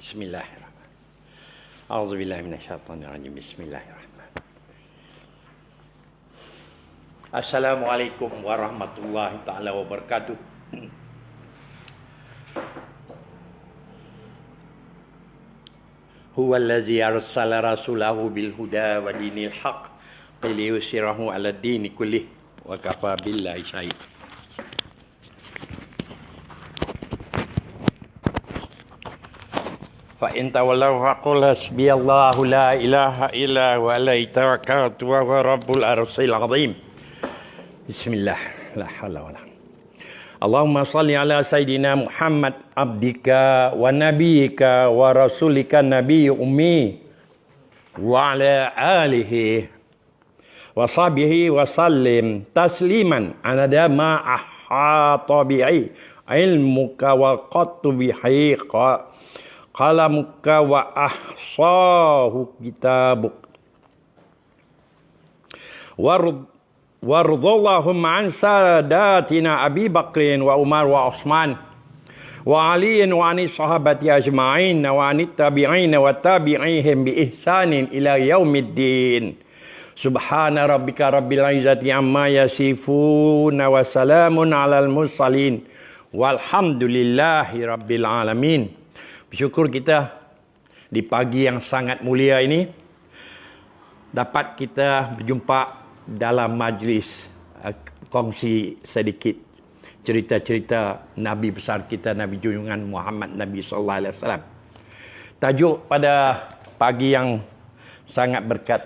Bismillahirrahmanirrahim. A'udzubillahi minasyaitonirrajim. Bismillahirrahmanirrahim. Assalamualaikum warahmatullahi taala wabarakatuh. Huwallazi arsala rasulahu bil huda wa dinil haqq liyusirahu 'ala dini kullih wa kafa billahi syahid. Fa in tawallaw faqul hasbiyallahu la ilaha illa huwa alayhi tawakkaltu wa huwa rabbul arsyil azim. Bismillah, la haula wala. Allahumma salli ala sayidina Muhammad abdika wa nabiyyika wa rasulika nabiyyi ummi wa ala alihi wa sahbihi wa sallim tasliman anada ma ahata bi'i ilmuka wa qattu bihi qalamuka wa ahsahu kitabuk warḍallahumma an sadatina Abi Bakrin wa Umar wa Utsman wa Aliin wa anis sahabati ajma'in wa anit tabi'in wa tabi'ihim bi ihsanin ila yaumiddin. Subhana rabbika rabbil izzati amma yasifun wa salamun alal mursalin walhamdulillahi rabbil alamin. Bersyukur kita di pagi yang sangat mulia ini dapat kita berjumpa dalam majlis kongsi sedikit cerita-cerita Nabi besar kita, Nabi junjungan Muhammad Nabi sallallahu alaihi wasallam. Tajuk pada pagi yang sangat berkat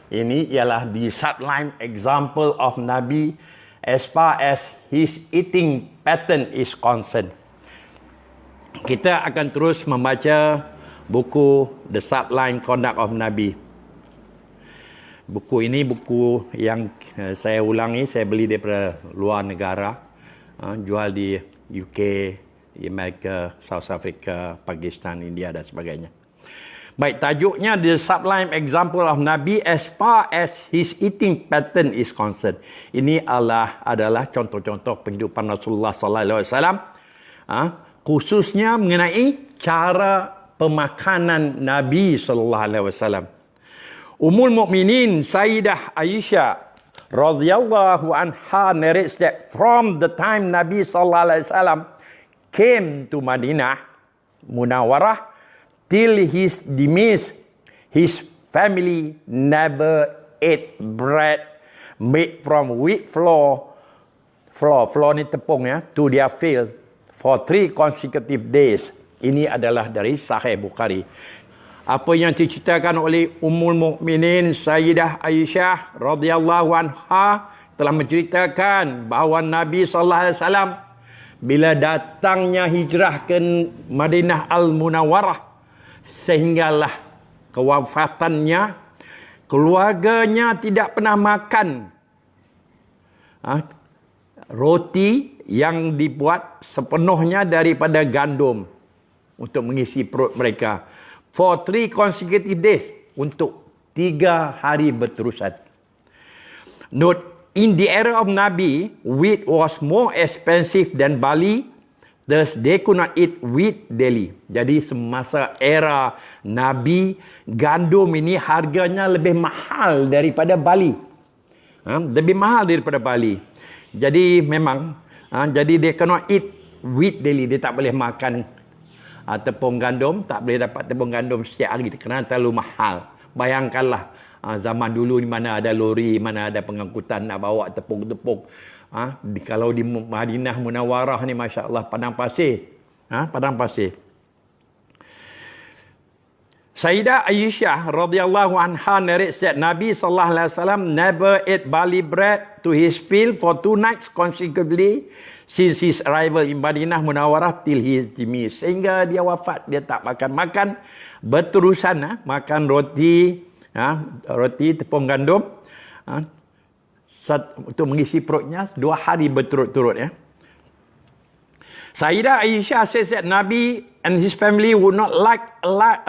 ini ialah the sublime example of Nabi as far as his eating pattern is concerned. Kita akan terus membaca buku The Sublime Conduct of Nabi. Buku ini buku yang saya ulangi, saya beli daripada luar negara, jual di UK, di Amerika, South Africa, Pakistan, India dan sebagainya. Baik, tajuknya The Sublime Example of Nabi as far as his eating pattern is concerned. Ini adalah contoh-contoh kehidupan Rasulullah sallallahu alaihi wasallam. Khususnya mengenai cara pemakanan Nabi sallallahu alaihi wasallam. Ummul Mukminin Sayyidah Aisyah radhiyallahu anha narrates that from the time Nabi sallallahu alaihi wasallam came to Madinah Munawwarah till his demise, his family never ate bread made from wheat flour ni tepung ya, to their field for 3 consecutive days. Ini adalah dari Sahih Bukhari. Apa yang diceritakan oleh Ummul Mukminin Sayyidah Aisyah radhiyallahu anha telah menceritakan bahawa Nabi sallallahu alaihi wasallam bila datangnya hijrah ke Madinah Al-Munawwarah sehinggalah kewafatannya, keluarganya tidak pernah makan roti yang dibuat sepenuhnya daripada gandum untuk mengisi perut mereka for 3 consecutive days, untuk 3 hari berterusan. Note, in the era of Nabi, wheat was more expensive than barley, thus they could not eat wheat daily. Jadi semasa era Nabi, gandum ini harganya lebih mahal daripada barley. Lebih mahal daripada barley. Jadi memang jadi dia cannot eat wheat daily, dia tak boleh makan tepung gandum, tak boleh dapat tepung gandum setiap hari kerana terlalu mahal. Bayangkanlah zaman dulu di mana ada lori, mana ada pengangkutan nak bawa tepung-tepung. Kalau di Madinah Munawwarah ni masya-Allah padang pasir. Padang pasir. Sayyidah Aisyah radhiyallahu anha narrates that Nabi sallallahu alaihi wasallam never ate barley bread to his field for 2 nights consecutively since his arrival in Madinah Munawwarah till his demise. Sehingga dia wafat, dia tak makan berterusan makan roti, roti tepung gandum untuk mengisi perutnya 2 hari berturut-turut ya. Sayyidah Aisyah says that Nabi and his family would not light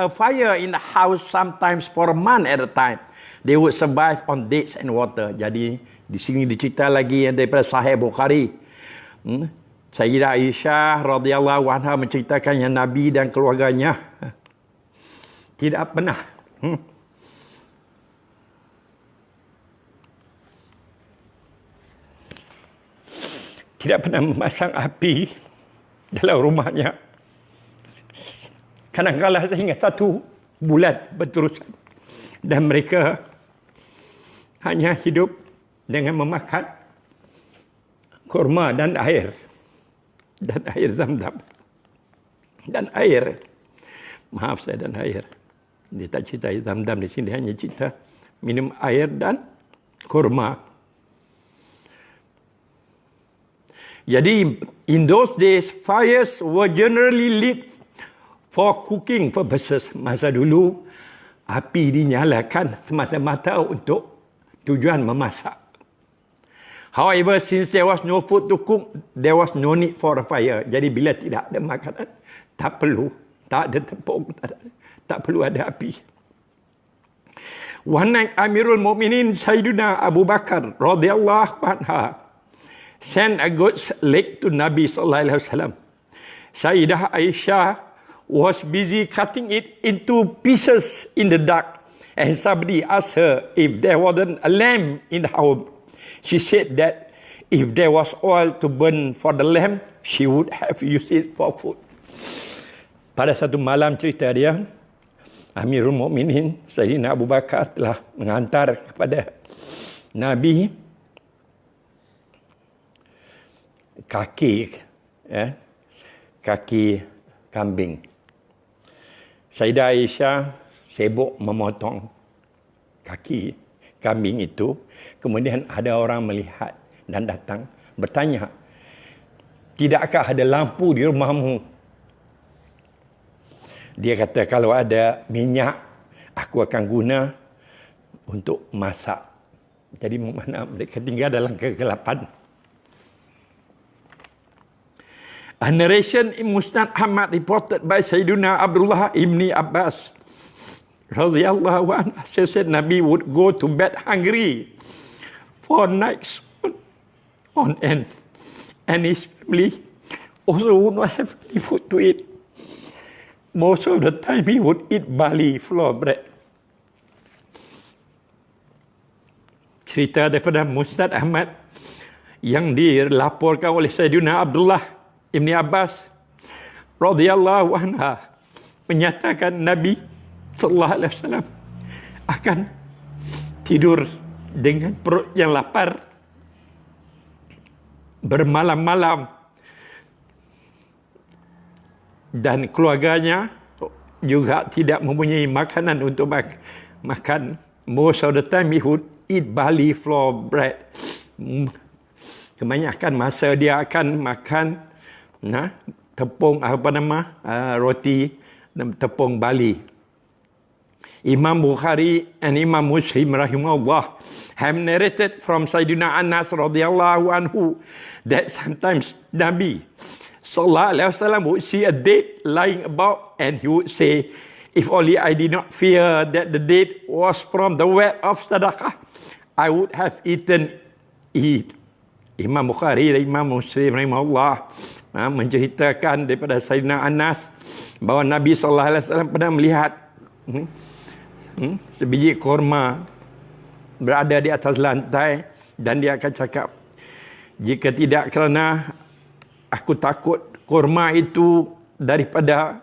a fire in the house sometimes for a month at a time. They would survive on dates and water. Jadi di sini dicerita lagi yang daripada Sahih Bukhari. Sayyidah Aisyah radhiyallahu anha menceritakan yang Nabi dan keluarganya tidak pernah tidak pernah memasang api dalam rumahnya. Kadang-kadang sehingga 1 bulan berterusan. Dan mereka hanya hidup dengan memakan kurma dan air. Dan air Zam-Zam. Dan air. Maaf saya dan air. Dia tak cerita air Zam-Zam di sini. Hanya cerita minum air dan kurma. Jadi, in those days, fires were generally lit for cooking purposes. Masa dulu, api dinyalakan semata-mata untuk tujuan memasak. However, since there was no food to cook, there was no need for a fire. Jadi, bila tidak ada makanan, tak perlu. Tak ada tepung, tak perlu ada api. One night, Amirul Mukminin Sayyidina Abu Bakar radhiyallahu anha sent a goat's leg to Nabi sallallahu alaihi wasallam. Sayyidah Aisyah was busy cutting it into pieces in the dark, and somebody asked her if there wasn't a lamp in the house. She said that if there was oil to burn for the lamp, she would have used it for food. Pada satu malam cerita dia, Amirul Mukminin Sayyidina Abu Bakar telah menghantar kepada Nabi kaki kambing. Sayyidah Aisyah sibuk memotong kaki kambing itu. Kemudian ada orang melihat dan datang bertanya, tidakkah ada lampu di rumahmu? Dia kata, kalau ada minyak, aku akan guna untuk masak. Jadi mana mereka tinggal dalam kegelapan. A narration in Musnad Ahmad reported by Sayyidina Abdullah ibn Abbas radhiyallahu anhu said Nabi would go to bed hungry for nights on end, and his family also would not have any food to eat. Most of the time he would eat barley flour bread. Cerita daripada Musnad Ahmad yang dilaporkan oleh Sayyidina Abdullah Ibn Abbas radhiyallahu anha menyatakan Nabi sallallahu alaihi wasallam akan tidur dengan perut yang lapar bermalam-malam, dan keluarganya juga tidak mempunyai makanan untuk makan. Most of the time he would eat barley flour bread. Kebanyakan masa dia akan makan tepung roti dan tepung barley. Imam Bukhari and Imam Muslim rahimahullah have narrated from Sayyidina Anas radhiyallahu anhu that sometimes Nabi sallallahu alaihi wasallam would see a date lying about, and he would say, if only I did not fear that the date was from the wealth of sadaqah, I would have eaten it. Imam Bukhari dan Imam Muslim rahimahullah menceritakan daripada Sayyidina Anas bahawa Nabi sallallahu alaihi wasallam pernah melihat sebiji kurma berada di atas lantai, dan dia akan cakap, jika tidak kerana aku takut kurma itu daripada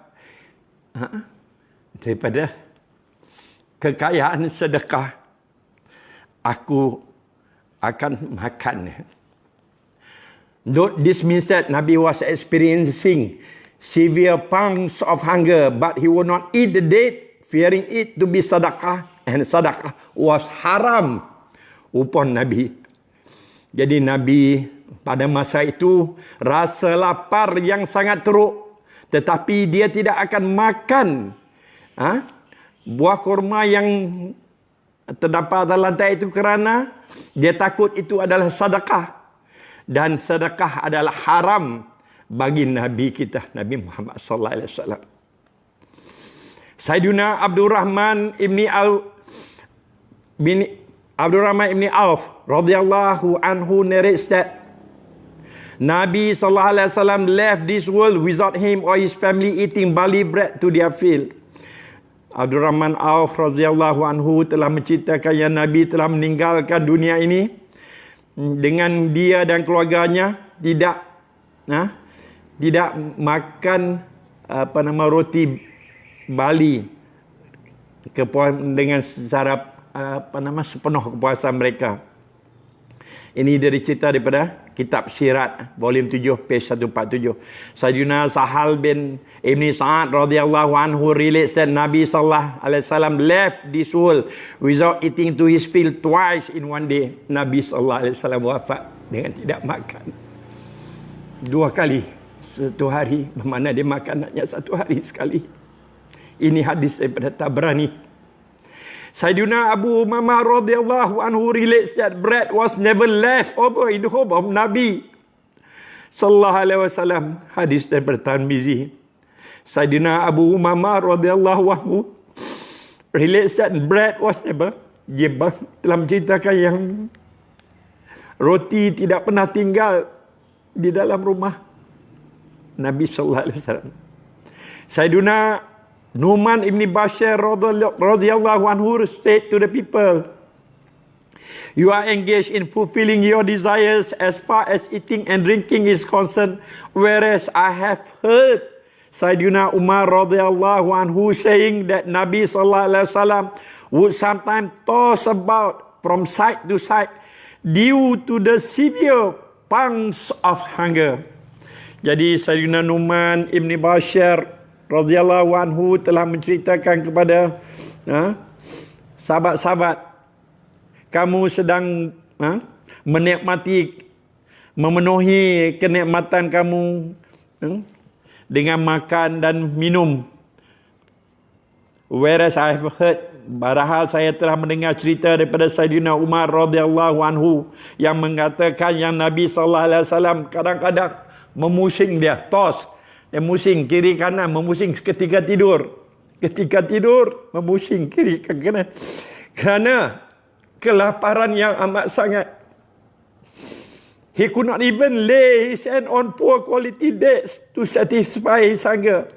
kekayaan sedekah, aku akan makan. This means that Nabi was experiencing severe pangs of hunger, but he would not eat the date, fearing it to be sadaqah, and sadaqah was haram upon Nabi. Jadi Nabi pada masa itu rasa lapar yang sangat teruk, tetapi dia tidak akan makan buah kurma yang terdapat dalam lantai itu kerana dia takut itu adalah sedekah, dan sedekah adalah haram bagi Nabi kita, Nabi Muhammad sallallahu alaihi wasallam. Sayyidina Abdurrahman ibni Auf radhiyallahu anhu narrates that Nabi sallallahu alaihi wasallam left this world without him or his family eating barley bread to their field. Abdurrahman Auf radhiyallahu anhu telah menceritakan yang Nabi telah meninggalkan dunia ini dengan dia dan keluarganya tidak makan roti Bali dengan secara sepenuh kepuasan mereka. Ini dari cerita daripada kitab Sirat volume 7 page 147. Sayyidina Sahal bin Ibn Sa'ad radhiyallahu anhu relates that Nabi sallallahu alaihi wasallam left this world without eating to his fill twice in one day. Nabi sallallahu alaihi wasallam wafat dengan tidak makan 2 kali satu hari, bermakna dia makan hanya 1 hari sekali. Ini hadis daripada Tabrani. Sayyidina Abu Umamah radhiyallahu anhu relates that bread was never left over in the home of Nabi sallallahu alaihi wasallam. Hadis daripada Tirmizi. Sayyidina Abu Umamah radhiyallahu anhu relates that bread was never, dia telah menceritakan yang roti tidak pernah tinggal di dalam rumah Nabi sallallahu alaihi wasallam. Sayyidina Numan ibn Bashir radhiyallahu anhu said to the people, "You are engaged in fulfilling your desires as far as eating and drinking is concerned, whereas I have heard Sayyidina Umar radhiyallahu anhu saying that Nabi sallallahu alaihi wasallam would sometimes toss about from side to side due to the severe pangs of hunger." Jadi Sayyidina Numan ibn Bashir radhiyallahu anhu telah menceritakan kepada sahabat-sahabat, kamu sedang memenuhi kenikmatan kamu dengan makan dan minum. Whereas I have heard, padahal saya telah mendengar cerita daripada Sayyidina Umar radhiyallahu anhu yang mengatakan yang Nabi sallallahu alaihi wasallam kadang-kadang memusing dia, toss. Dia musing kiri kanan, memusing ketika tidur. Ketika tidur, memusing kiri kanan. Kerana kelaparan yang amat sangat. He could not even lay his hand on poor quality dates to satisfy his hunger.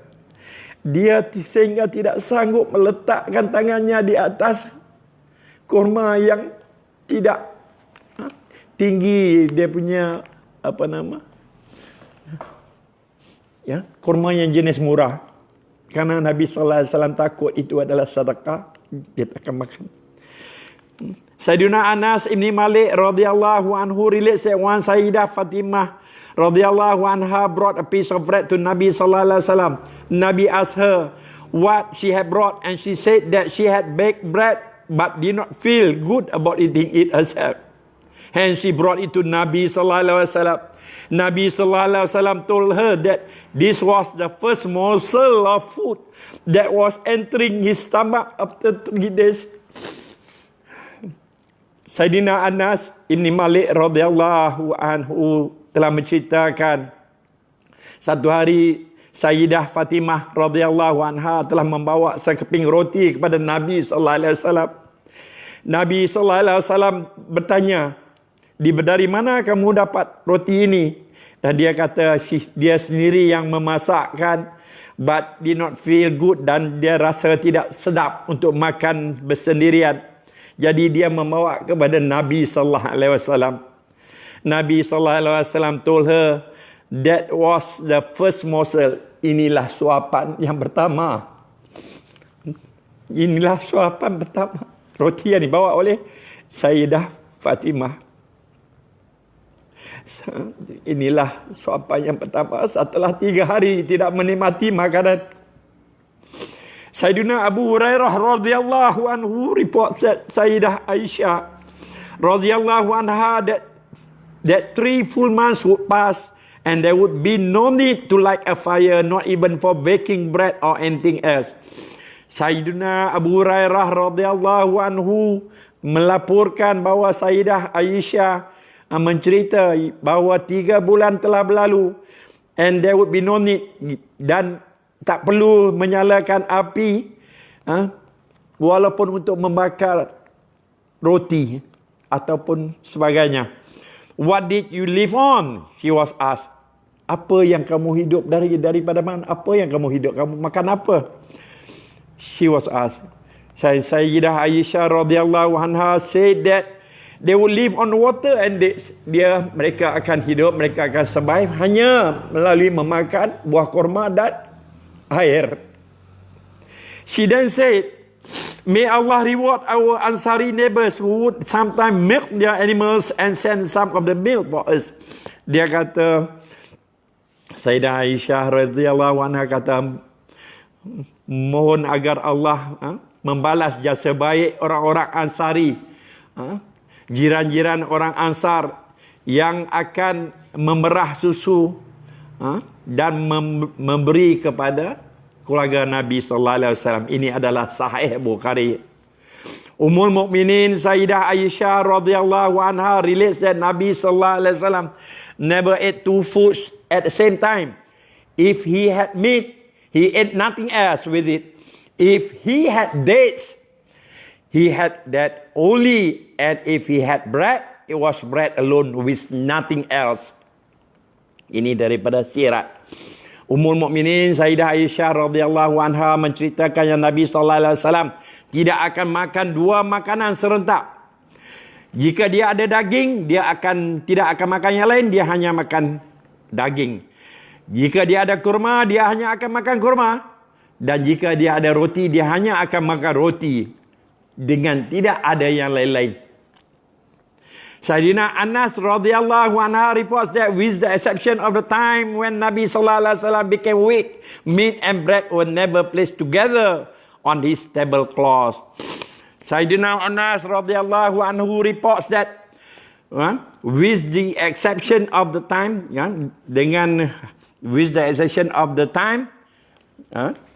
Dia sehingga tidak sanggup meletakkan tangannya di atas kurma yang tidak tinggi dia punya kurma yang jenis murah. Karena Nabi sallallahu alaihi wasallam takut itu adalah sedekah, dia tak akan makan. Sayyidina Anas ibn Malik radhiyallahu anhu relates that one Sayyidah Fatimah radhiyallahu anha brought a piece of bread to Nabi sallallahu alaihi wasallam. Nabi asked her what she had brought, and she said that she had baked bread but did not feel good about eating it herself. And she brought it to Nabi sallallahu alaihi wasallam. Nabi sallallahu alaihi wasallam told her that this was the first morsel of food that was entering his stomach after 3 days. Sayyidina Anas ibn Malik radhiyallahu anhu telah menceritakan satu hari Sayyidah Fatimah radhiyallahu anha telah membawa sekeping roti kepada Nabi sallallahu alaihi wasallam. Nabi sallallahu alaihi wasallam bertanya, dari mana kamu dapat roti ini? Dan dia kata dia sendiri yang memasakkan, but did not feel good, dan dia rasa tidak sedap untuk makan bersendirian. Jadi dia membawa kepada Nabi sallallahu alaihi wasallam. Nabi sallallahu alaihi wasallam told her that was the first morsel. Inilah suapan yang pertama. Inilah suapan pertama. Roti yang dibawa oleh Sayyidah Fatimah. Inilah suapan yang pertama setelah 3 hari tidak menikmati makanan. Sayyidina Abu Hurairah radhiyallahu anhu report Sayyidah Aisyah radhiyallahu anha that 3 full months would pass and there would be no need to light a fire, not even for baking bread or anything else. Sayyidina Abu Hurairah radhiyallahu anhu melaporkan bahawa Sayyidah Aisyah mencerita bahawa 3 bulan telah berlalu and there would be no need, dan tak perlu menyalakan api walaupun untuk membakar roti ataupun sebagainya. What did you live on? She was asked. Apa yang kamu hidup daripada mana? Apa yang kamu hidup? Kamu makan apa? she was asked. Sayyidah Aisyah radhiyallahu anha said that they will live on water and mereka akan hidup, mereka akan survive hanya melalui memakan buah kurma dan air. She then said, may Allah reward our Ansari neighbors who would sometimes milk their animals and send some of the milk for us. Dia kata, Sayyidah Aisyah radhiyallahu anha kata, mohon agar Allah membalas jasa baik orang-orang Ansari, jiran-jiran orang Ansar yang akan memerah susu dan memberi kepada keluarga Nabi sallallahu alaihi wasallam. Ini adalah sahih Bukhari. Ummul Mukminin Sayyidah Aisyah radhiyallahu anha relates that Nabi sallallahu alaihi wasallam never ate two foods at the same time. If he had meat, he ate nothing else with it. If he had dates, he had that only, and if he had bread, it was bread alone with nothing else. Ini daripada sirat. Ummul Mukminin Sayyidah Aisyah radhiyallahu anha menceritakan yang Nabi sallallahu alaihi wasallam tidak akan makan dua makanan serentak. Jika dia ada daging, dia tidak akan makan yang lain, dia hanya makan daging. Jika dia ada kurma, dia hanya akan makan kurma. Dan jika dia ada roti, dia hanya akan makan roti. Dengan tidak ada yang lain-lain. Sayyidina Anas radhiyallahu anha reports that with the exception of the time when Nabi sallallahu alaihi wasallam became weak, meat and bread were never placed together on his tablecloth. Sayyidina Anas radhiyallahu anhu reports that with the exception of the time, with the exception of the time,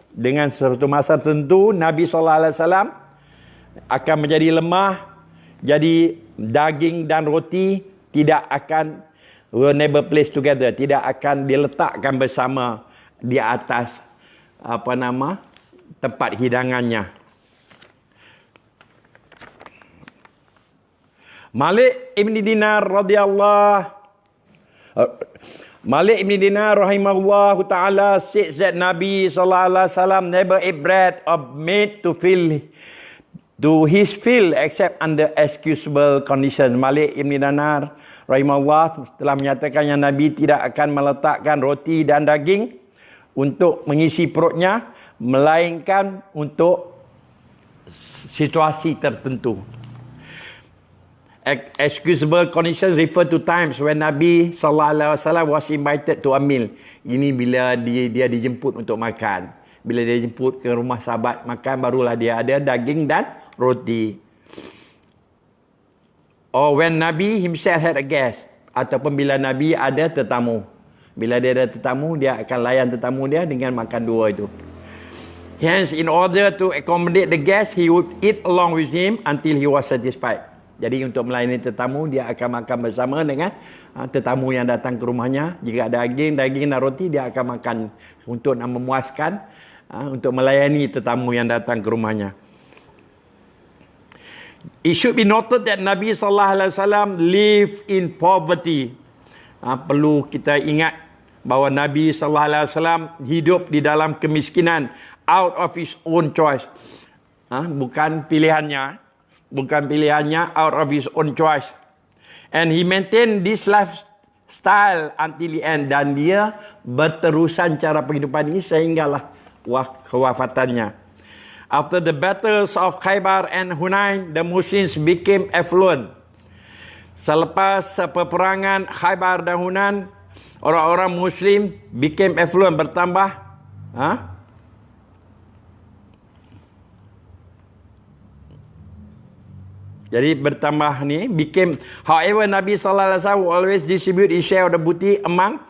dengan suatu masa tertentu Nabi sallallahu alaihi wasallam akan menjadi lemah, jadi daging dan roti will never place together, tidak akan diletakkan bersama di atas tempat hidangannya. Malik ibn Dinar rahimahullahu ta'ala says that Nabi sallallahu alaihi wasallam never ate bread or meat to his fill except under excusable conditions. Malik ibn Dinar rahimahullah telah menyatakan yang Nabi tidak akan meletakkan roti dan daging untuk mengisi perutnya, melainkan untuk situasi tertentu. Excusable conditions refer to times when Nabi sallallahu alaihi wasallam was invited to a meal. Ini bila dia dijemput untuk makan. Bila dia jemput ke rumah sahabat makan, barulah dia ada daging dan roti. Or when Nabi himself had a guest, ataupun bila Nabi ada tetamu. Bila dia ada tetamu, dia akan layan tetamu dia dengan makan dua itu. Hence, in order to accommodate the guest, he would eat along with him until he was satisfied. Jadi untuk melayani tetamu, dia akan makan bersama dengan tetamu yang datang ke rumahnya. Jika ada daging dan roti, dia akan makan untuk memuaskan, untuk melayani tetamu yang datang ke rumahnya. It should be noted that Nabi sallallahu alaihi wasallam lived in poverty. Perlu kita ingat bahawa Nabi sallallahu alaihi wasallam hidup di dalam kemiskinan out of his own choice. Bukan pilihannya, out of his own choice. And he maintained this lifestyle until the end. Dan dia berterusan cara penghidupan ini sehinggalah kewafatannya. After the battles of Khaybar and Hunain, the Muslims became affluent. Selepas peperangan Khaybar dan Hunain, orang-orang Muslim became affluent, bertambah. Jadi bertambah ni, became. However, Nabi sallallahu alaihi wasallam always distribute his share of the booty among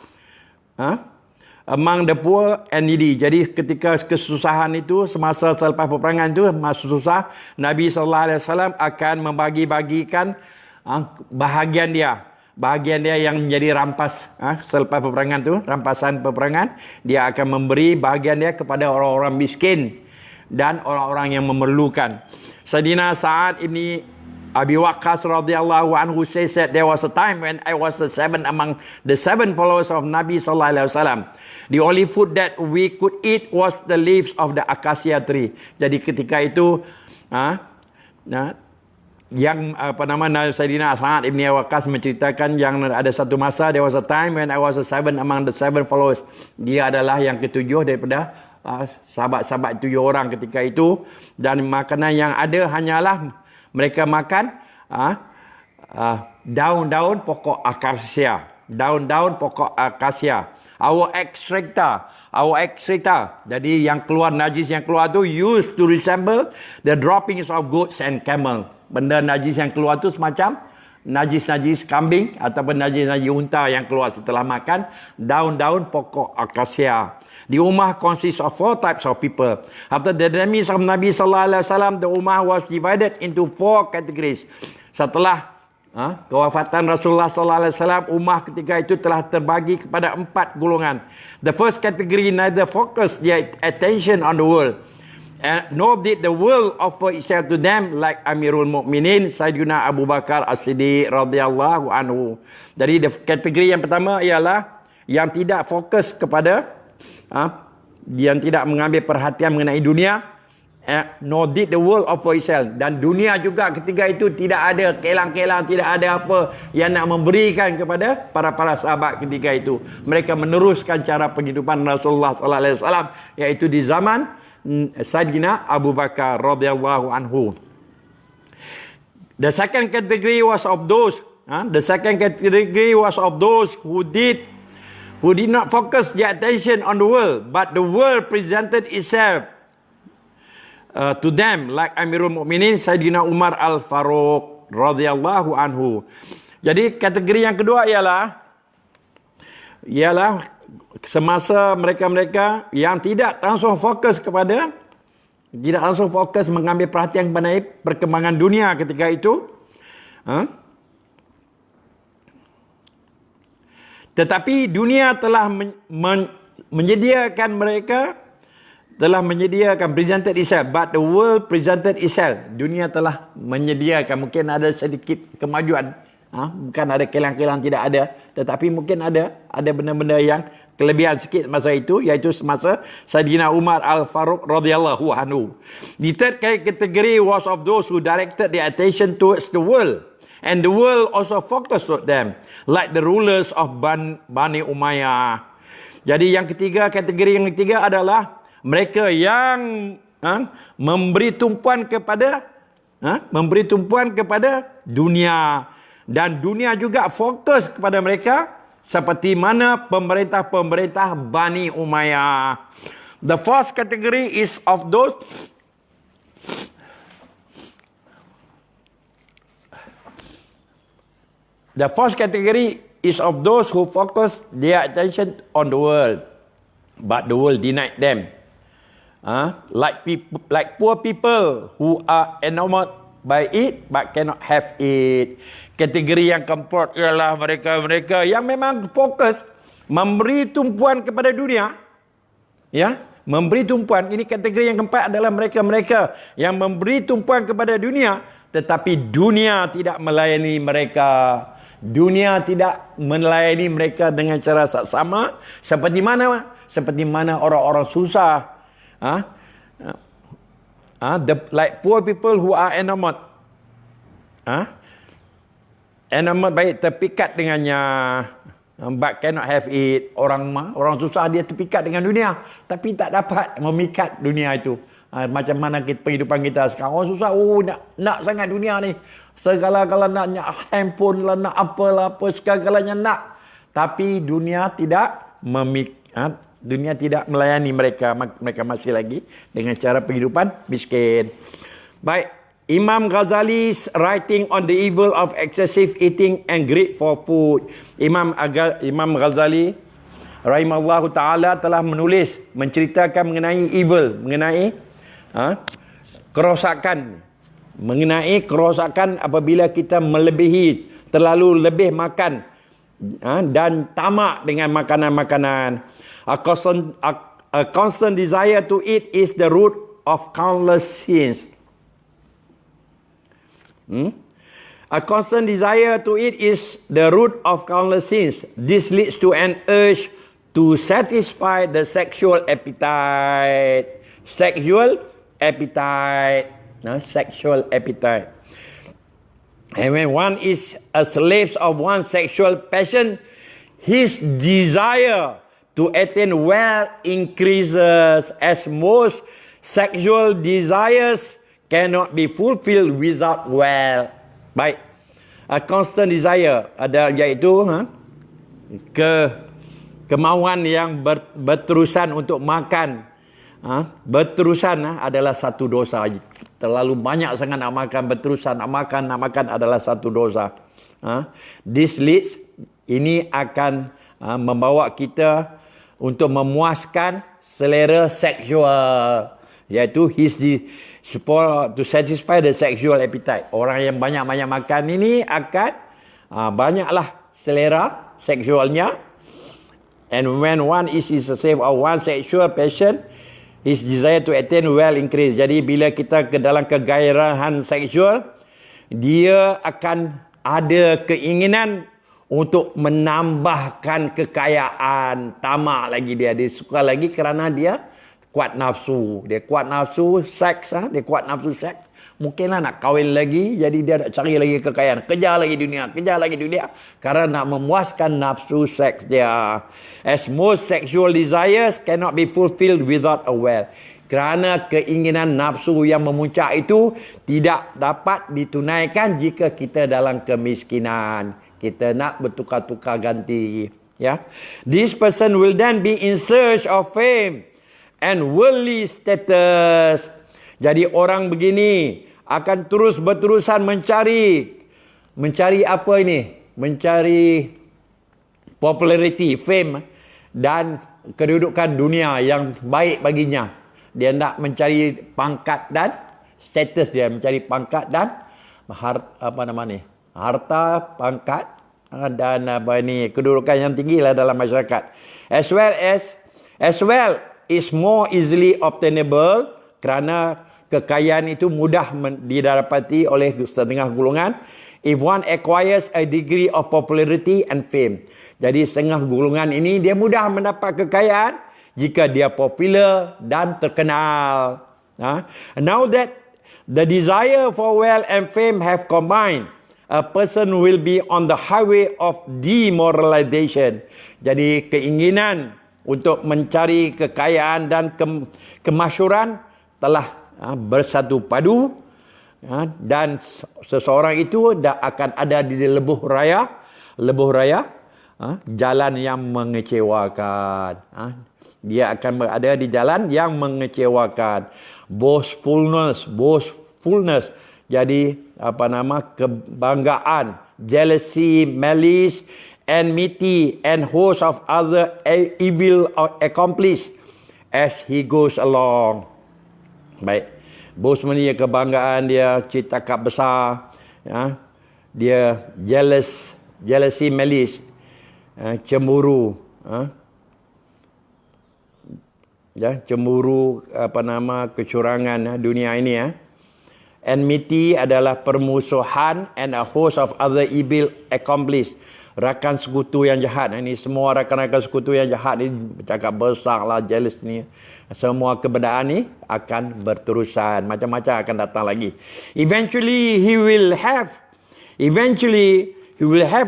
the poor and needy. Jadi ketika kesusahan itu, semasa selepas peperangan itu, masa susah, Nabi sallallahu alaihi wasallam akan membagi-bagikan bahagian dia yang menjadi rampas selepas peperangan itu, rampasan peperangan, dia akan memberi bahagian dia kepada orang-orang miskin dan orang-orang yang memerlukan. Sayyidina Sa'ad ibn Abi Waqqas radhiyallahu anhu says that there was a time when I was the seventh among the seven followers of Nabi sallallahu alaihi wasallam. The only food that we could eat was the leaves of the acacia tree. Jadi ketika itu yang Sayyidina Sa'ad ibn Waqqas menceritakan yang ada satu masa, there was a time when I was a seven among the seven followers. Dia adalah yang ketujuh daripada sahabat-sahabat 7 orang ketika itu, dan makanan yang ada hanyalah mereka makan daun-daun pokok akasia. Daun-daun pokok akasia. Our extractor. Jadi yang keluar, najis yang keluar tu used to resemble the droppings of goats and camel. Benda najis yang keluar tu semacam najis-najis kambing ataupun najis-najis unta yang keluar setelah makan daun-daun pokok akasia. The ummah consists of 4 types of people. After the demise of Nabi sallallahu alaihi wasallam, the ummah was divided into 4 categories. Setelah kewafatan Rasulullah sallallahu alaihi wasallam, ummah ketika itu telah terbagi kepada 4 golongan. The first category neither focused their attention on the world, and nor did the world offer itself to them, like Amirul Mukminin Sayyidina Abu Bakar As-Siddiq radhiyallahu anhu. Jadi kategori yang pertama ialah yang tidak fokus kepada yang tidak mengambil perhatian mengenai dunia, nor did the world offer itself, dan dunia juga ketika itu tidak ada kelang-kelang, tidak ada apa yang nak memberikan kepada para sahabat ketika itu. Mereka meneruskan cara penghidupan Rasulullah sallallahu alaihi wasallam, iaitu di zaman Sayyidina Abu Bakar radhiyallahu anhu. The second category was of those who did not focus their attention on the world, but the world presented itself to them, like Amirul Mukminin Sayyidina Umar Al-Faruq radhiyallahu anhu. Jadi kategori yang kedua ialah semasa mereka-mereka yang tidak langsung fokus mengambil perhatian mengenai perkembangan dunia ketika itu, tetapi dunia telah presented itself, but the world presented itself. Dunia telah menyediakan, mungkin ada sedikit kemajuan, bukan ada kelang-kelang, tidak ada, tetapi mungkin ada benda-benda yang kelebihan sikit masa itu, iaitu semasa Sayyidina Umar Al-Faruq radhiyallahu anhu. The third category was of those who directed their attention towards the world, and the world also focused on them, like the rulers of Bani Umayyah. Jadi kategori yang ketiga adalah mereka yang memberi tumpuan kepada dunia, dan dunia juga fokus kepada mereka, seperti mana pemerintah Bani Umayyah. The fourth category is of those who focus their attention on the world, but the world denied them. Like poor people who are enamored by it but cannot have it. Kategori yang keempat ialah mereka-mereka yang memang fokus memberi tumpuan kepada dunia. Memberi tumpuan. Ini kategori yang keempat adalah mereka-mereka yang memberi tumpuan kepada dunia, tetapi dunia tidak melayani mereka. Dunia tidak melayani mereka dengan cara sama. Seperti mana orang-orang susah. Like poor people who are enamored. Enamored baik, terpikat dengannya, but cannot have it. Orang susah, dia terpikat dengan dunia, tapi tak dapat memikat dunia itu. Macam mana kehidupan kita sekarang, orang susah, nak sangat dunia ni, segala-galanya nak handphone lah, nak apa segala-galanya nak, tapi dunia tidak dunia tidak melayani mereka. Mereka masih lagi dengan cara penghidupan miskin. Baik, Imam Ghazali writing on the evil of excessive eating and greed for food. Imam Ghazali rahimahullahu ta'ala telah menceritakan mengenai evil, mengenai kerosakan. Mengenai kerosakan apabila kita melebihi, terlalu lebih makan dan tamak dengan makanan-makanan. A constant desire to eat is the root of countless sins. A constant desire to eat is the root of countless sins. This leads to an urge to satisfy the sexual appetite. Sexual appetite. Sexual appetite. And when one is a slave of one sexual passion, his desire to attain wealth increases, as most sexual desires cannot be fulfilled without wealth. Baik. A constant desire ada, iaitu kemauan yang berterusan untuk makan. Berterusan adalah satu dosa. Terlalu banyak sangat nak makan, berterusan nak makan adalah satu dosa. This leads, ini akan membawa kita untuk memuaskan selera seksual, iaitu to satisfy the sexual appetite. Orang yang banyak-banyak makan ini akan banyaklah selera seksualnya. And when one is a slave of one sexual passion, his desire to attain wealth increase. Jadi bila kita ke dalam kegairahan seksual, dia akan ada keinginan untuk menambahkan kekayaan, tamak lagi dia suka lagi kerana dia kuat nafsu. Dia kuat nafsu seks, dia kuat nafsu seks. Mungkinlah nak kahwin lagi, jadi dia nak cari lagi kekayaan. Kejar lagi dunia. Kerana nak memuaskan nafsu seks dia. As most sexual desires cannot be fulfilled without a wealth. Kerana keinginan nafsu yang memuncak itu tidak dapat ditunaikan jika kita dalam kemiskinan. Kita nak bertukar-tukar ganti. This person will then be in search of fame and worldly status. Jadi orang begini akan terus berterusan mencari apa ini? Mencari popularity, fame dan kedudukan dunia yang baik baginya. Dia nak mencari pangkat dan status dia, mencari pangkat dan harta, pangkat dan kedudukan yang tinggi lah dalam masyarakat. As well is more easily obtainable, kerana kekayaan itu mudah didapati oleh setengah golongan. If one acquires a degree of popularity and fame. Jadi setengah golongan ini dia mudah mendapat kekayaan jika dia popular dan terkenal. Now that the desire for wealth and fame have combined, a person will be on the highway of demoralization. Jadi keinginan untuk mencari kekayaan dan kemasyhuran telah bersatu padu, dan seseorang itu akan ada di lebuh raya, jalan yang mengecewakan. Dia akan berada di jalan yang mengecewakan. Boastfulness. Jadi kebanggaan, jealousy, malice, enmity, and host of other evil accomplish as he goes along. Baik. Boastfulness, kebanggaan dia, cakap besar, dia jealousy, malice, cemburu, cemburu, kecurangan dunia ini. Enmity adalah permusuhan, and a host of other evil accomplice, rakan sekutu yang jahat. Ini semua rakan-rakan sekutu yang jahat ni bercakap besar lah, jealous ni. Semua kebendaan ni akan berterusan, macam-macam akan datang lagi. Eventually he will have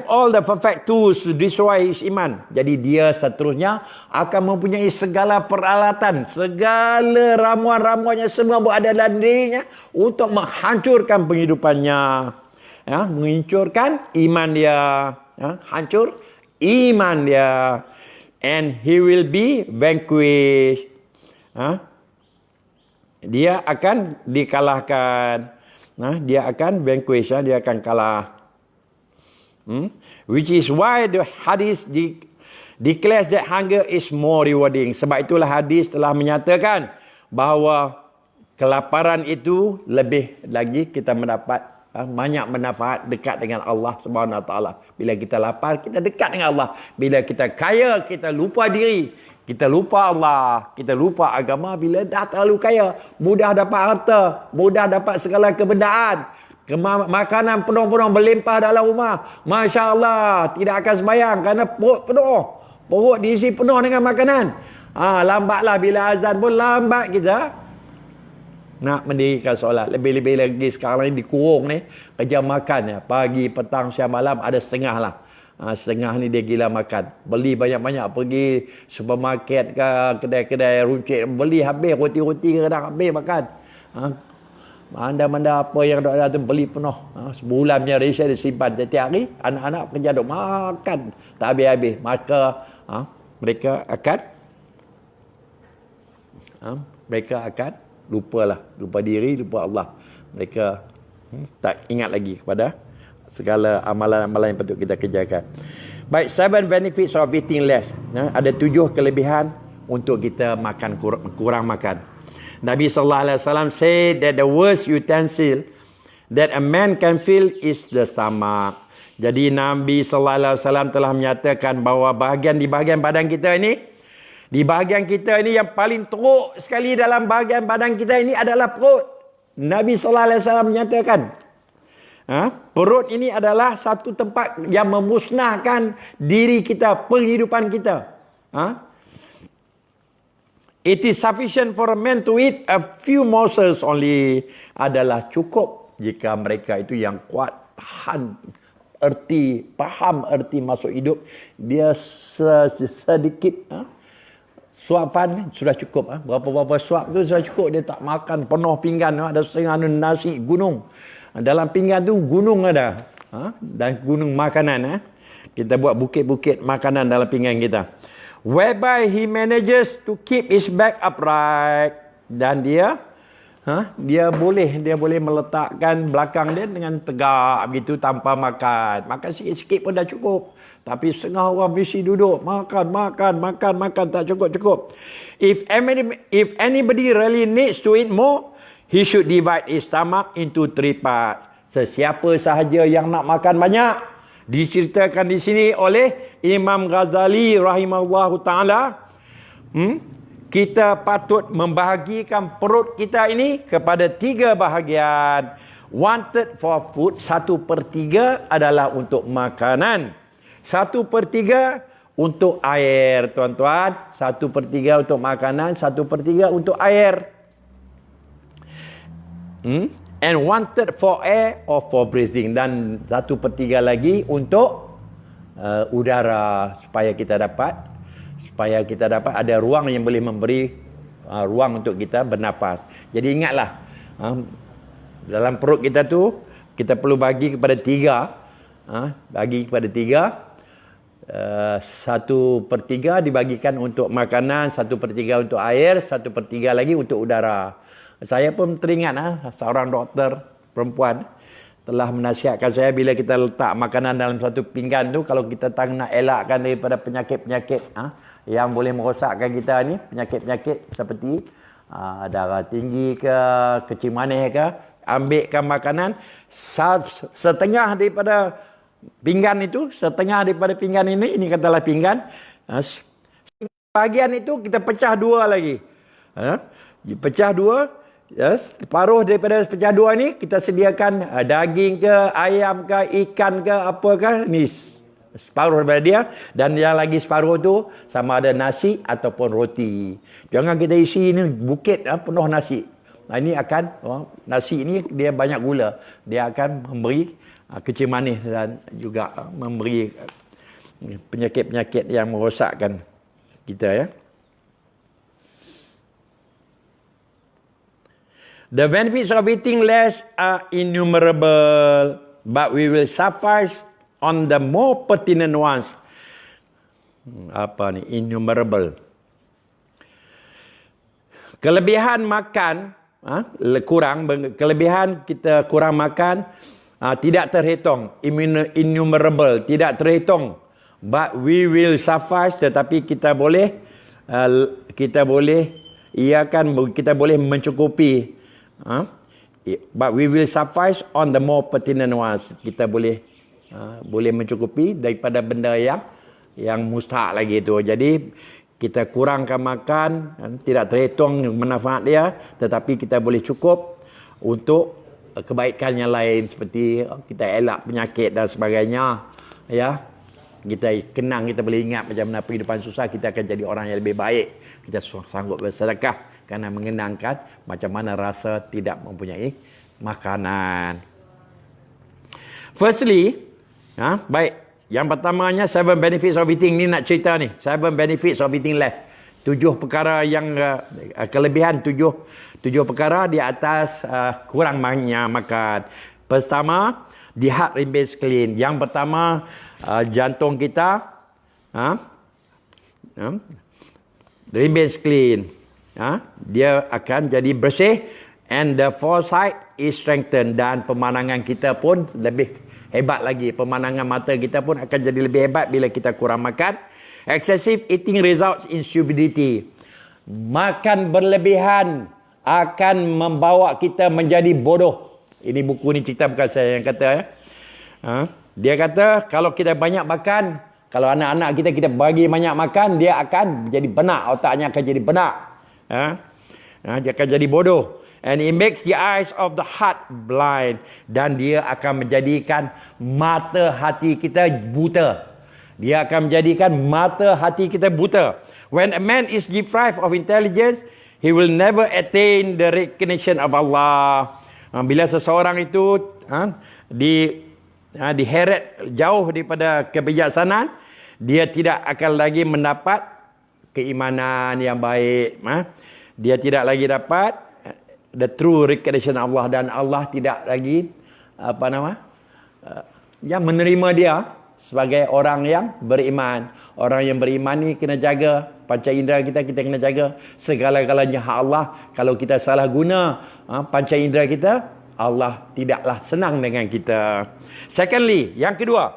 all the perfect tools to destroy his iman. Jadi dia seterusnya akan mempunyai segala peralatan, segala ramuan-ramuannya semua berada dalam dirinya untuk menghancurkan penghidupannya, menghancurkan iman dia, hancur iman dia, and he will be vanquished. Dia akan dikalahkan. Dia akan vanquish, dia akan kalah. Which is why the hadis declares that hunger is more rewarding. Sebab itulah hadis telah menyatakan bahawa kelaparan itu lebih lagi kita mendapat banyak manfaat dekat dengan Allah Subhanahu Wa Taala. Bila kita lapar, kita dekat dengan Allah. Bila kita kaya, kita lupa diri, kita lupa Allah, kita lupa agama. Bila dah terlalu kaya, mudah dapat harta, mudah dapat segala kebendaan, makanan penuh-penuh berlimpah dalam rumah. Masya Allah, tidak akan sembahyang kerana perut penuh. Perut diisi penuh dengan makanan. Lambatlah bila azan pun lambat kita nak mendirikan solat. Lebih-lebih lagi sekarang ni dikurung ni kerja makan ya. Pagi, petang, siang, malam ada setengah lah. Setengah ni dia gila makan. Beli banyak-banyak, pergi supermarket ke kedai-kedai runcit, beli habis roti-roti kadang habis makan. Manda-manda apa yang ada tu beli penuh. Sebulan punya ration dia simpan setiap hari. Anak-anak kerja duk makan tak habis-habis. Maka mereka akan lupa diri, lupa Allah. Mereka tak ingat lagi kepada segala amalan-amalan yang patut kita kerjakan. Baik, 7 benefits of eating less. Ada 7 kelebihan untuk kita makan kurang makan. Nabi SAW said that the worst utensil that a man can feel is the stomach. Jadi Nabi SAW telah menyatakan bahawa di bahagian badan kita ini, yang paling teruk sekali dalam bahagian badan kita ini adalah perut. Nabi SAW menyatakan, perut ini adalah satu tempat yang memusnahkan diri kita, penghidupan kita. It is sufficient for a man to eat a few morsels only. Adalah cukup jika mereka itu yang kuat, paham erti masuk hidup. Dia sedikit suapan sudah cukup. Berapa-berapa suap tu sudah cukup. Dia tak makan penuh pinggan. Ada setengah nasi gunung. Dalam pinggan tu gunung ada. Dan gunung makanan. Kita buat bukit-bukit makanan dalam pinggan kita. Whereby he manages to keep his back upright. Dan dia boleh meletakkan belakang dia dengan tegak begitu tanpa makan. Makan sikit-sikit pun dah cukup. Tapi setengah orang mesti duduk makan tak cukup. If anybody really needs to eat more, he should divide his stomach into 3 parts. Sesiapa sahaja yang nak makan banyak, diceritakan di sini oleh Imam Ghazali rahimahullahu taala, kita patut membahagikan perut kita ini kepada 3 bahagian. 1/3 for food, 1/3 adalah untuk makanan. 1/3 untuk air, tuan-tuan. 1/3 untuk makanan, 1/3 untuk air. And 1/3 for air or for breathing. Dan 1/3 lagi untuk udara, supaya kita dapat ada ruang yang boleh memberi ruang untuk kita bernapas. Jadi ingatlah, dalam perut kita tu kita perlu bagi kepada 3. 1/3 dibagikan untuk makanan, 1/3 untuk air, 1/3 lagi untuk udara. Saya pun teringat seorang doktor perempuan telah menasihatkan saya, bila kita letak makanan dalam satu pinggan tu, kalau kita nak elakkan daripada penyakit-penyakit yang boleh merosakkan kita ni, penyakit-penyakit seperti darah tinggi ke, kecil manis ke, ambilkan makanan setengah daripada pinggan itu, ini katalah pinggan, bahagian itu kita pecah 2 lagi. Pecah 2. Separuh daripada pecah 2 ni kita sediakan daging ke, ayam ke, ikan ke, apa ke, ni separuh daripada dia. Dan yang lagi separuh tu sama ada nasi ataupun roti. Jangan kita isi ni bukit penuh nasi. Ini akan nasi ini dia banyak gula, dia akan memberi kecil manis dan juga memberi penyakit-penyakit yang merosakkan kita, ya. The benefits of eating less are innumerable, but we will suffice on the more pertinent ones. Apa ni? Innumerable. Kelebihan makan, kelebihan kita kurang makan, tidak terhitung. Innumerable, tidak terhitung. But we will suffice, tetapi kita boleh mencukupi. But we will suffice on the more pertinent ones. Kita boleh mencukupi daripada benda yang mustahak lagi itu. Jadi kita kurangkan makan, tidak terhitung manfaat dia, tetapi kita boleh cukup untuk kebaikan yang lain, seperti kita elak penyakit dan sebagainya, ya. Kita kenang, kita boleh ingat macam mana kehidupan susah, kita akan jadi orang yang lebih baik. Kita sanggup bersedekah kerana mengenangkan macam mana rasa tidak mempunyai makanan. Firstly, baik. Yang pertamanya 7 benefits of eating ni nak cerita ni. 7 benefits of eating less. 7 perkara yang kelebihan 7 perkara di atas kurang banyak makan. Pertama, the heart remains clean. Yang pertama, jantung kita remains clean. Dia akan jadi bersih, and the foresight is strengthened, dan pemandangan kita pun lebih hebat lagi. Pemandangan mata kita pun akan jadi lebih hebat bila kita kurang makan. Excessive eating results in stupidity. Makan berlebihan akan membawa kita menjadi bodoh. Ini buku ni cerita, bukan saya yang kata ya. Dia kata kalau kita banyak makan, kalau anak-anak kita bagi banyak makan, dia akan jadi benak, otaknya akan jadi benak. Dia akan jadi bodoh. And it makes the eyes of the heart blind. Dan dia akan menjadikan mata hati kita buta. Dia akan menjadikan mata hati kita buta. When a man is deprived of intelligence, he will never attain the recognition of Allah. Bila seseorang itu diheret jauh daripada kebijaksanaan, dia tidak akan lagi mendapat keimanan yang baik. Dia tidak lagi dapat the true recognition of Allah, dan Allah tidak lagi yang menerima dia sebagai orang yang beriman. Orang yang beriman ni kena jaga panca indera kita kena jaga. Segala-galanya hak Allah. Kalau kita salah guna panca indera kita, Allah tidaklah senang dengan kita. Secondly, yang kedua,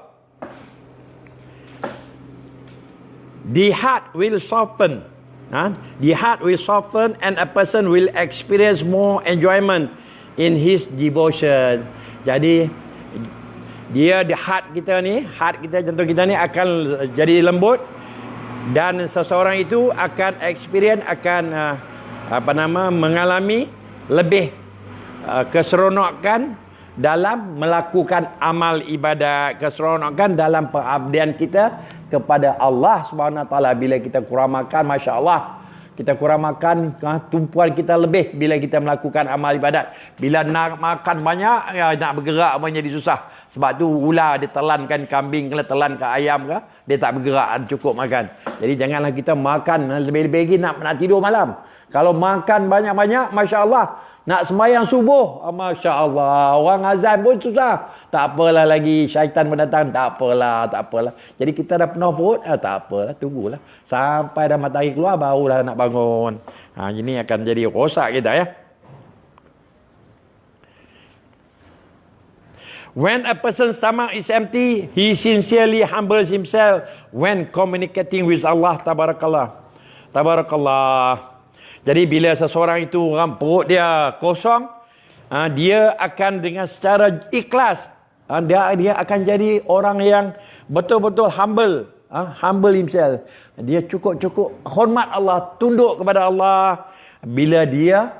the heart will soften. The heart will soften, and a person will experience more enjoyment in his devotion. Jadi dia, the heart kita, jantung kita ni akan jadi lembut, dan seseorang itu akan experience, akan mengalami lebih keseronokan dalam melakukan amal ibadat, keseronokan dalam pengabdian kita kepada Allah Subhanahu Wa Taala. Bila kita kurang makan, masya-Allah, kita kurang makan, tumpuan kita lebih bila kita melakukan amal ibadat. Bila nak makan banyak, nak bergerak pun jadi susah. Sebab tu ular dia telankan kambing ke, telan ke ayam ke, dia tak bergerak, cukup makan. Jadi janganlah kita makan lebih-lebih lagi nak tidur malam. Kalau makan banyak-banyak, masya-Allah, nak sembahyang subuh, masya-Allah, orang azan pun susah. Tak apalah lagi, syaitan mendatang, tak apalah. Jadi kita dah penuh perut, tak apalah, tunggulah sampai dah matahari keluar barulah nak bangun. Ini akan jadi rosak kita ya. When a person's stomach is empty, he sincerely humbles himself when communicating with Allah. Tabarakallah. Jadi bila seseorang itu perut dia kosong, dia akan dengan secara ikhlas, dia akan jadi orang yang betul-betul humble. Humble himself. Dia cukup hormat Allah, tunduk kepada Allah. Bila dia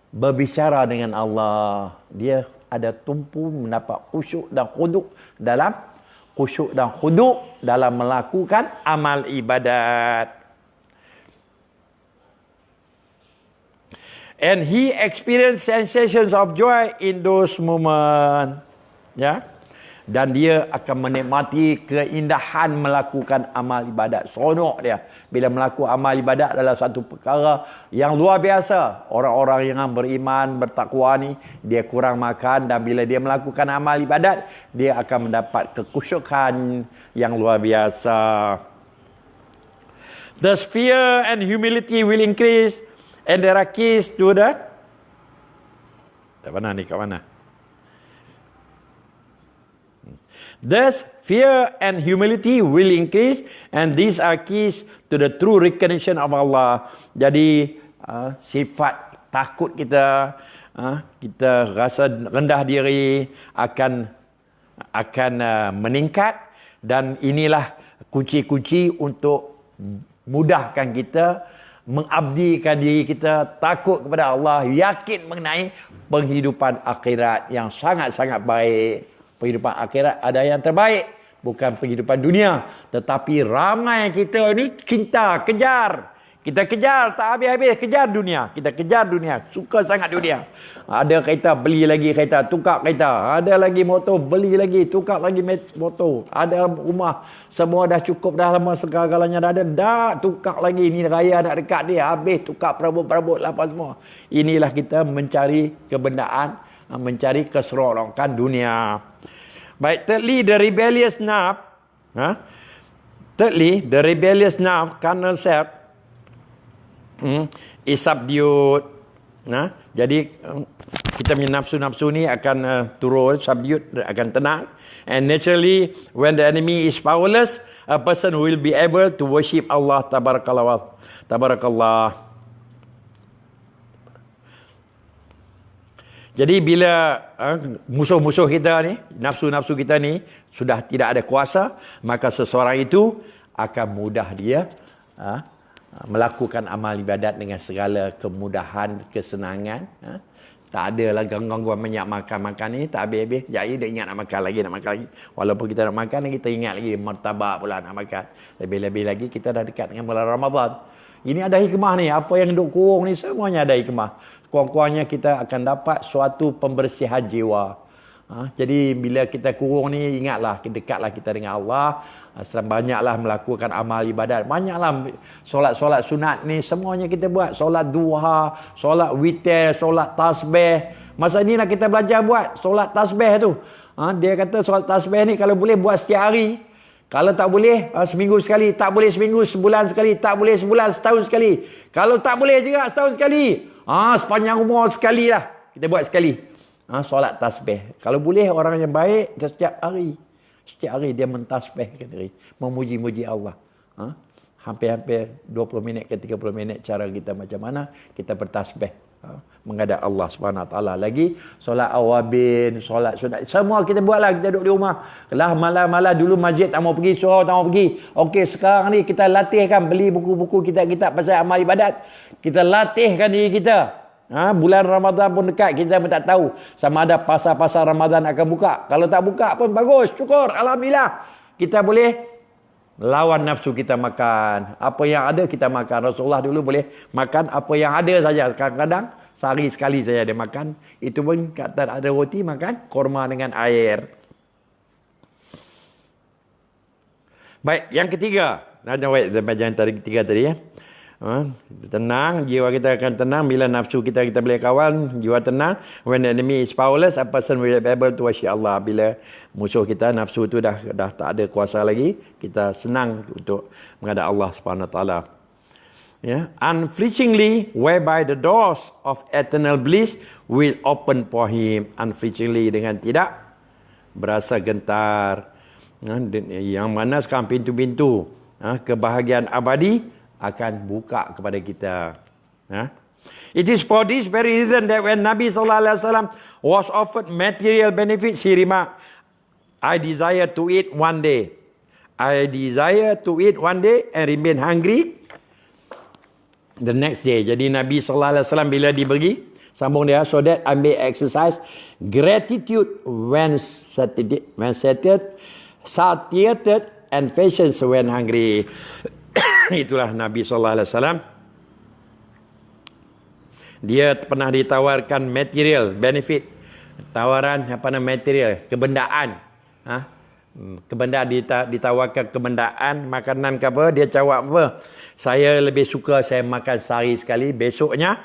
berbicara dengan Allah, dia ada tumpu mendapat khusyuk dan khuduk dalam melakukan amal ibadat. And he experienced sensations of joy in those moments. Ya. Dan dia akan menikmati keindahan melakukan amal ibadat. Seronok dia bila melakukan amal ibadat adalah satu perkara yang luar biasa. Orang-orang yang beriman, bertakwa ni, dia kurang makan, dan bila dia melakukan amal ibadat, dia akan mendapat kekhusyukan yang luar biasa. The fear and humility will increase, and there are keys to the... Kat mana? Thus, fear and humility will increase, and these are keys to the true recognition of Allah. Jadi, sifat takut kita, kita rasa rendah diri akan meningkat, dan inilah kunci-kunci untuk mudahkan kita, mengabdikan diri kita, takut kepada Allah, yakin mengenai penghidupan akhirat yang sangat-sangat baik. Kehidupan akhirat ada yang terbaik. bukan kehidupan dunia. Tetapi ramai kita ni cinta, kejar. Kita kejar tak habis-habis, kejar dunia. Kita kejar dunia, suka sangat dunia. Ada kereta, beli lagi kereta, tukar kereta. Ada lagi motor, beli lagi, tukar lagi motor. Ada rumah, semua dah cukup, dah lama segala-galanya dah ada. Dah tukar lagi, ni raya nak dekat dia, habis tukar perabot-perabot apa semua. Inilah kita mencari kebendaan, mencari keseronokan dunia. Baik, thirdly, the rebellious nerve. Thirdly, the rebellious nerve, carnal self, is subdued. Jadi kita punya nafsu-nafsu ni akan turun, subdued, akan tenang. And naturally, when the enemy is powerless, a person will be able to worship Allah tabarakallah. Jadi bila musuh-musuh kita ni, nafsu-nafsu kita ni sudah tidak ada kuasa, maka seseorang itu akan mudah dia melakukan amal ibadat dengan segala kemudahan, kesenangan. Tak ada lah gangguan banyak makan ni, tak habis-habis. Jadi dia ingat nak makan lagi. Walaupun kita nak makan, kita ingat lagi martabak pula nak makan. Lebih-lebih lagi kita dah dekat dengan bulan Ramadan. Ini ada hikmah ni. Apa yang duk kurung ni semuanya ada hikmah. Kurang-kurangnya kita akan dapat suatu pembersihan jiwa. Jadi bila kita kurung ni, ingatlah, dekatlah kita dengan Allah. Banyaklah melakukan amal ibadat. Banyaklah solat-solat sunat ni, semuanya kita buat. Solat duha, solat witir, solat tasbih. Masa ni nak kita belajar buat solat tasbih tu. Dia kata solat tasbih ni kalau boleh buat setiap hari. Kalau tak boleh, seminggu sekali. Tak boleh seminggu, sebulan sekali. Tak boleh sebulan, setahun sekali. Kalau tak boleh juga, setahun sekali. Sepanjang umur sekali lah. Kita buat sekali. Solat tasbih. Kalau boleh orang yang baik, setiap hari dia mentasbihkan diri. Memuji-muji Allah. Hampir-hampir 20 minit ke 30 minit cara kita macam mana kita bertasbih. Menghadap Allah SWT. Lagi solat awabin, solat sunat, semua kita buatlah. Kita duduk di rumah lah, malam-malam dulu masjid tak mau pergi, surau tak mau pergi. Okey, sekarang ni kita latihkan, beli buku-buku kitab-kitab pasal amal ibadat. Kita latihkan diri kita. Bulan Ramadan pun dekat, kita pun tak tahu sama ada pasar-pasar Ramadan akan buka. Kalau tak buka pun bagus, syukur, alhamdulillah. Kita boleh lawan nafsu kita makan. Apa yang ada kita makan. Rasulullah dulu boleh makan apa yang ada saja. Kadang-kadang sehari sekali saja dia makan. Itu pun kata ada roti, makan korma dengan air. Baik, yang ketiga. Jangan tadi ketiga tadi ya. Tenang, jiwa kita akan tenang bila nafsu kita boleh kawan, jiwa tenang. When the enemy is powerless, a person will be able to worship Allah. Bila musuh kita, nafsu tu dah tak ada kuasa lagi, kita senang untuk menghadap Allah SWT. Unflinchingly, whereby the doors of eternal bliss will open for him. Unflinchingly, dengan tidak berasa gentar. Yang mana sekarang pintu-pintu kebahagiaan abadi akan buka kepada kita. It is for this very reason that when Nabi SAW was offered material benefits, he remarked, I desire to eat one day. I desire to eat one day and remain hungry the next day. Jadi Nabi SAW bila diberi, sambung dia, so that I may exercise gratitude when satiated and patience when hungry. Itulah Nabi SAW. Dia pernah ditawarkan material benefit, tawaran material, kebendaan. Kebendaan, ditawarkan kebendaan, makanan ke apa, dia jawab apa? Saya lebih suka saya makan sehari sekali, besoknya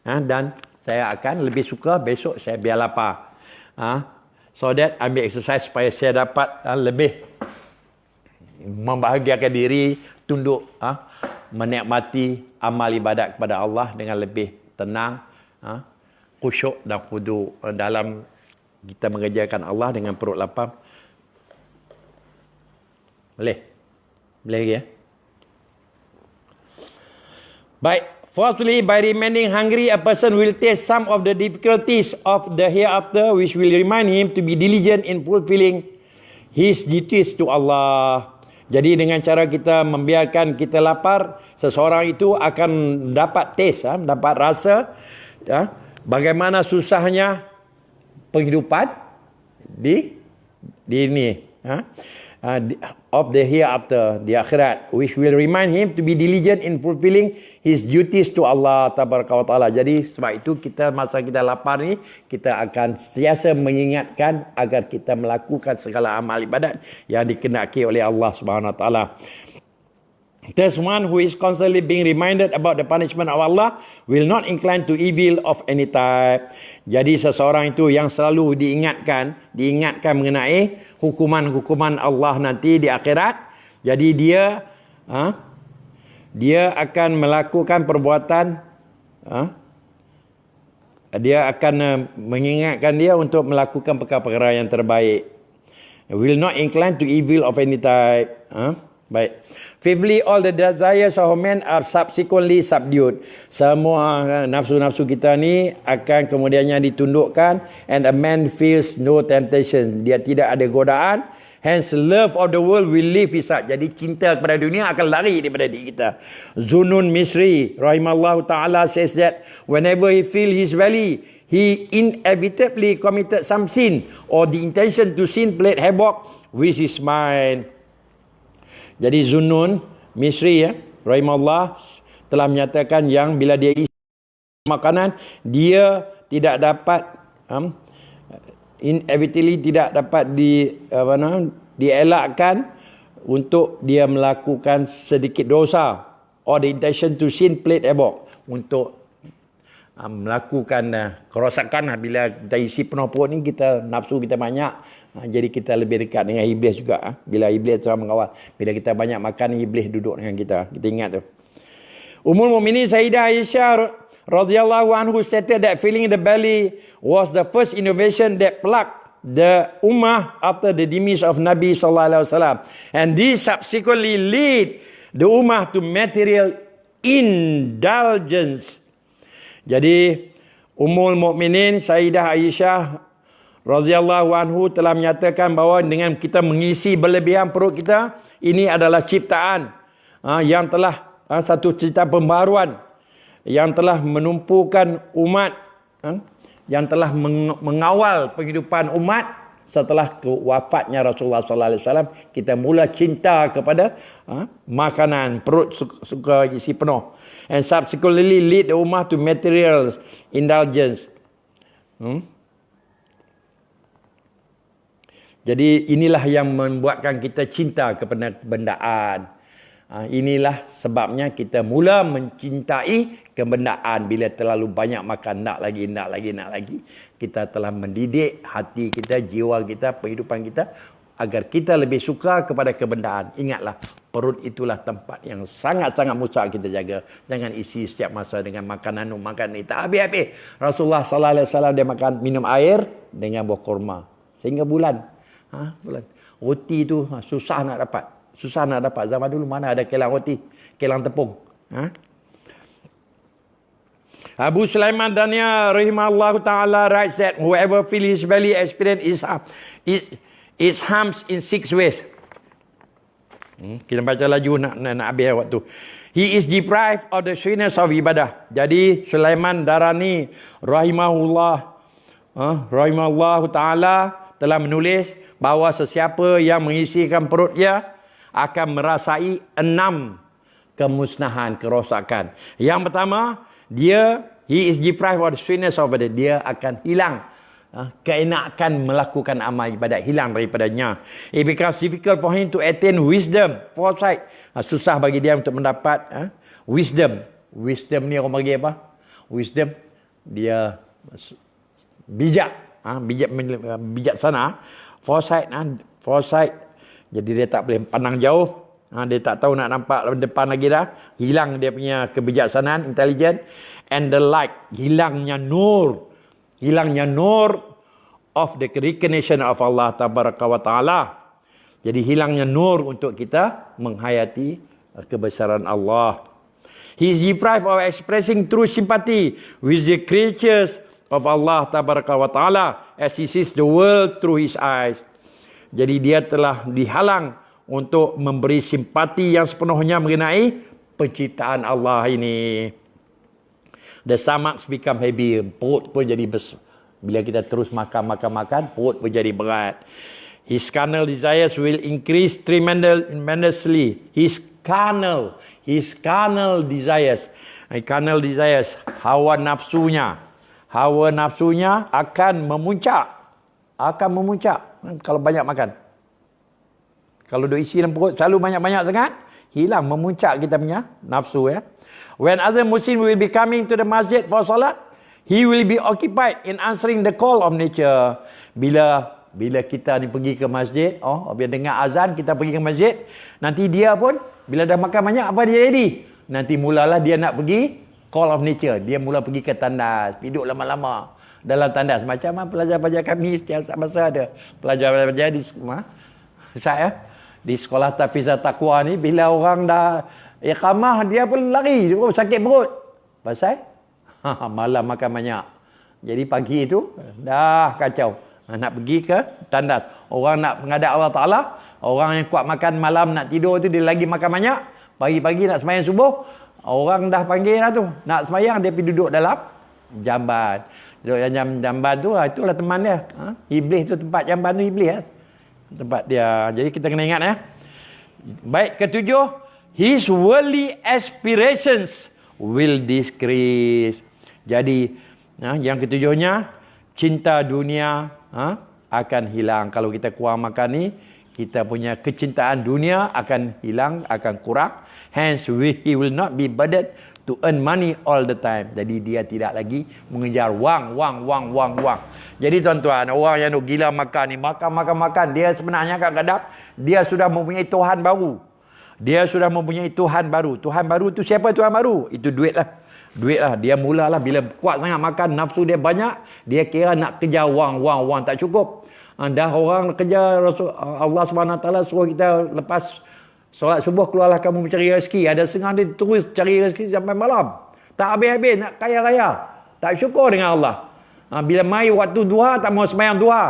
dan saya akan lebih suka besok saya biar lapar. So that ambil exercise supaya saya dapat lebih membahagiakan diri, tunduk menikmati amal ibadat kepada Allah dengan lebih tenang, khusyuk dan khudu dalam kita mengerjakan Allah dengan perut lapar. Boleh lagi ya. Baik, fourthly, by remaining hungry, a person will taste some of the difficulties of the hereafter, which will remind him to be diligent in fulfilling his duties to Allah. Jadi dengan cara kita membiarkan kita lapar, seseorang itu akan dapat taste, dapat rasa bagaimana susahnya penghidupan di ini. of the hereafter, the akhirat, which will remind him to be diligent in fulfilling his duties to Allah Tabaraka wa Ta'ala. Jadi sebab itu kita masa kita lapar ni, kita akan sentiasa mengingatkan agar kita melakukan segala amal ibadat yang dikehendaki oleh Allah Subhanahu wa Ta'ala. Thus, one who is constantly being reminded about the punishment of Allah will not incline to evil of any type. Jadi seseorang itu yang selalu diingatkan mengenai hukuman-hukuman Allah nanti di akhirat. Jadi dia akan melakukan perbuatan, dia akan mengingatkan dia untuk melakukan perkara-perkara yang terbaik. Will not incline to evil of any type. Baik. Fifthly, all the desires of man are subsequently subdued. Semua nafsu-nafsu kita ni akan kemudiannya ditundukkan, and a man feels no temptation. Dia tidak ada godaan. Hence, love of the world will leave his heart. Jadi cinta kepada dunia akan lari daripada diri kita. Zunun Misri rahimallahu ta'ala says that whenever he feel his belly, he inevitably committed some sin, or the intention to sin played havoc with his mind. Jadi Zunnun Misri rahimahullah telah menyatakan yang bila dia isi makanan, dia tidak dapat inevitably tidak dapat dielakkan untuk dia melakukan sedikit dosa, or the intention to sin played havoc, untuk melakukan kerosakan. Bila kita isi penuh perut ni, kita nafsu kita banyak, jadi kita lebih dekat dengan iblis juga. Bila iblis telah mengawal, bila kita banyak makan, iblis duduk dengan kita. Kita ingat tu. Ummul Mukminin Sayyidah Aisyah radhiyallahu anhu stated that filling the belly was the first innovation that plugged the ummah after the demise of Nabi sallallahu alaihi wasallam, and this subsequently lead the ummah to material indulgence. Jadi Ummul Mukminin Sayyidah Aisyah radhiyallahu anhu telah menyatakan bahawa dengan kita mengisi berlebihan perut kita, ini adalah ciptaan yang telah satu ciptaan pembaharuan yang telah menumpukan umat, yang telah mengawal penghidupan umat setelah wafatnya Rasulullah sallallahu alaihi wasallam. Kita mula cinta kepada makanan, perut suka isi penuh, and subsequently lead the ummah to material indulgence. Jadi inilah yang membuatkan kita cinta kepada kebendaan. Inilah sebabnya kita mula mencintai kebendaan. Bila terlalu banyak makan, nak lagi. Kita telah mendidik hati kita, jiwa kita, kehidupan kita, agar kita lebih suka kepada kebendaan. Ingatlah, perut itulah tempat yang sangat-sangat mustahak kita jaga. Jangan isi setiap masa dengan makanan ni. Tak habis-habis. Rasulullah sallallahu alaihi wasallam dia minum air dengan buah kurma sehingga bulan. Roti tu susah nak dapat. Zaman dulu mana ada kelang roti, kelang tepung. Abu Sulaiman Dania rahimahullah ta'ala writes that whoever feel his belly experience its harms in 6 ways. Kita baca laju nak habis waktu. He is deprived of the sweetness of ibadah. Jadi Sulaiman Darani rahimahullah ta'ala telah menulis bahawa sesiapa yang mengisikan perutnya akan merasai 6 kemusnahan, kerosakan. Yang pertama, he is deprived of the sweetness of it. Dia akan hilang keenakan melakukan amal ibadat, hilang daripadanya. It becomes difficult for him to attain wisdom, foresight. Susah bagi dia untuk mendapat wisdom. Wisdom ni orang bagi apa? Wisdom, dia bijak, bijaksana. Foresight, jadi dia tak boleh pandang jauh. Dia tak tahu nak nampak depan lagi dah. Hilang dia punya kebijaksanaan, intelligent. And the light, hilangnya nur of the recognition of Allah Tabaraka wa Ta'ala. Jadi hilangnya nur untuk kita menghayati kebesaran Allah. He is deprived of expressing true sympathy with the creatures of Allah Tabaraka wa Ta'ala as he sees the world through his eyes. Jadi dia telah dihalang untuk memberi simpati yang sepenuhnya mengenai penciptaan Allah ini. The stomachs become heavy. Perut pun jadi besar. Bila kita terus makan, perut pun jadi berat. His carnal desires will increase tremendously. His carnal desires. Carnal desires, hawa nafsunya akan memuncak. Kalau banyak makan. Kalau duk isi dalam perut selalu banyak-banyak sangat, hilang, memuncak kita punya nafsu, ya. When other Muslims will be coming to the masjid for salat, he will be occupied in answering the call of nature. Bila kita ni pergi ke masjid, bila dengar azan kita pergi ke masjid, nanti dia pun bila dah makan banyak, apa dia jadi? Nanti mulalah dia nak pergi call of nature. Dia mula pergi ke tandas, duduk lama-lama dalam tandas. Macam pelajar-pelajar kami setiap masa ada. Pelajar-pelajar di di sekolah Tafizah Taqwa ni, bila orang dah iqamah, dia pun lari, sakit perut. Pasal malam makan banyak. Jadi pagi itu dah kacau. Nak pergi ke tandas. Orang nak menghadap Allah Ta'ala, orang yang kuat makan malam nak tidur tu, dia lagi makan banyak. Pagi-pagi nak sembahyang subuh, orang dah panggil lah tu. Nak sembahyang, dia pergi duduk dalam jamban. Duduk dalam jamban tu, itulah teman dia. Iblis tu, tempat jamban tu iblis. Tempat dia. Jadi kita kena ingat, ya. Baik, ketujuh, his worldly aspirations will decrease. Jadi yang ketujuhnya, cinta dunia akan hilang. Kalau kita kurang makan ni, kita punya kecintaan dunia akan hilang, akan kurang. Hence, he will not be burdened to earn money all the time. Jadi dia tidak lagi mengejar wang. Jadi tuan-tuan, orang yang nak gila makan ni, makan, dia sebenarnya kadang-kadang dia sudah mempunyai Tuhan baru. Tuhan baru tu siapa Tuhan baru? Itu duit lah. Dia mulalah bila kuat sangat makan, nafsu dia banyak, dia kira nak kejar wang, tak cukup. Dah orang kerja, Allah SWT suruh kita lepas solat subuh keluarlah kamu mencari rezeki. Ada setengah dia terus cari rezeki sampai malam. Tak habis-habis, nak kaya raya. Tak syukur dengan Allah. Bila mai waktu duha, tak mau sembahyang duha.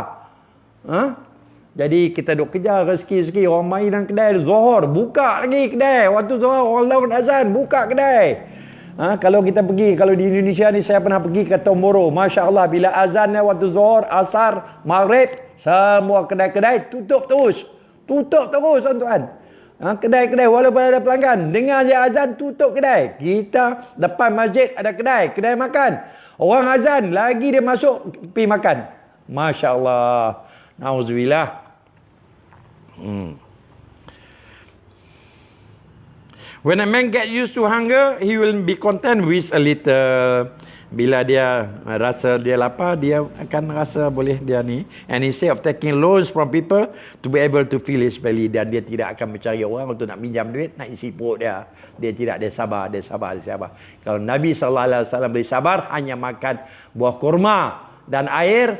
Jadi kita duk kejar rezeki. Orang mai dalam kedai Zuhur, buka lagi kedai. Waktu Zuhur, orang lawan azan, buka kedai. Kalau kita pergi, kalau di Indonesia ni saya pernah pergi ke Tomboro. Masya Allah, bila azan waktu Zuhur, Asar, Maghrib, semua kedai-kedai tutup terus, tuan-tuan. Kedai-kedai walaupun ada pelanggan, dengar je azan, tutup kedai. Kita depan masjid ada kedai makan. Orang azan, lagi dia masuk pergi makan. Masya Allah. Nauzubillah. When a man get used to hunger, he will be content with a little. Bila dia rasa dia lapar, dia akan rasa boleh dia ni. And instead of taking loans from people to be able to fill his belly, dan dia tidak akan mencari orang untuk nak pinjam duit, nak isi perut dia. Dia sabar. Kalau Nabi SAW boleh sabar, hanya makan buah kurma dan air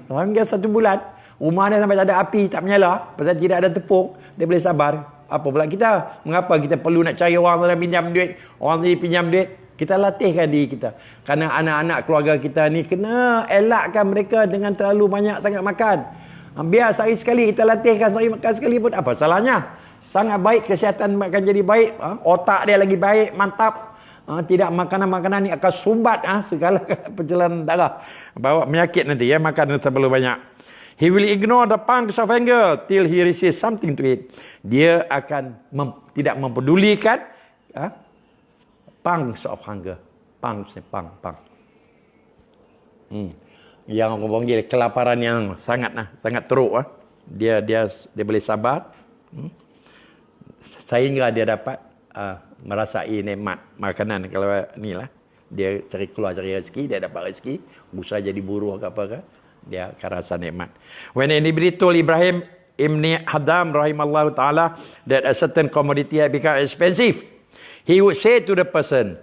hingga 1 bulan. Rumah dia sampai tak ada api, tak menyala, pasal tidak ada tepung, dia boleh sabar. Apa pula kita? Mengapa kita perlu nak cari orang yang pinjam duit? Orang tadi pinjam duit, kita latihkan diri kita. Kerana anak-anak keluarga kita ni kena elakkan mereka dengan terlalu banyak sangat makan. Biar sehari sekali kita latihkan, sehari makan sekali pun apa salahnya? Sangat baik, kesihatan akan jadi baik. Otak dia lagi baik, mantap. Tidak makanan-makanan ni akan sumbat segala perjalanan darah. Bawa penyakit nanti, makan terlalu banyak. He will ignore the pangs of anger till he receives something to eat. Dia akan tidak mempedulikan pangs of hunger. Pang. Yang orang panggil kelaparan yang sangat teruk. Dia boleh sabar. Sehingga dia dapat merasai nikmat makanan. Kalau inilah, dia cari rezeki, dia dapat rezeki, berusaha jadi buruh ke apa ke, dia akan rasa nikmat. When anybody told Ibrahim Ibn Hadam rahimallahu ta'ala that a certain commodity had become expensive, he would say to the person,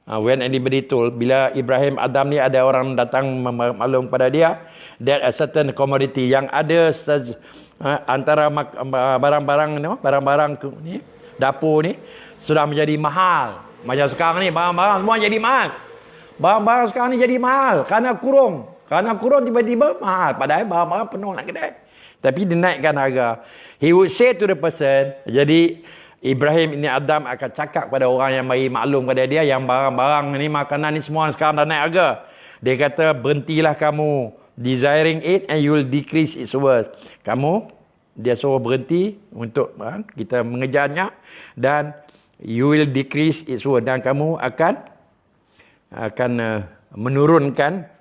when anybody told, bila Ibrahim Adam ni ada orang datang maklum pada dia that a certain commodity, yang ada antara barang-barang ni, dapur ni sudah menjadi mahal. Macam sekarang ni barang-barang semua jadi mahal. Barang-barang sekarang ni jadi mahal kerana kurung. Tiba-tiba mahal. Padahal barang-barang penuh nak kedai. Tapi dinaikkan harga. He would say to the person, jadi Ibrahim ini Adam akan cakap kepada orang yang bagi maklum kepada dia yang barang-barang ni, makanan ni semua sekarang dah naik harga. Dia kata, berhentilah kamu desiring it, and you will decrease its worth. Kamu, dia suruh berhenti untuk kita mengejarnya, dan you will decrease its worth, dan kamu akan menurunkan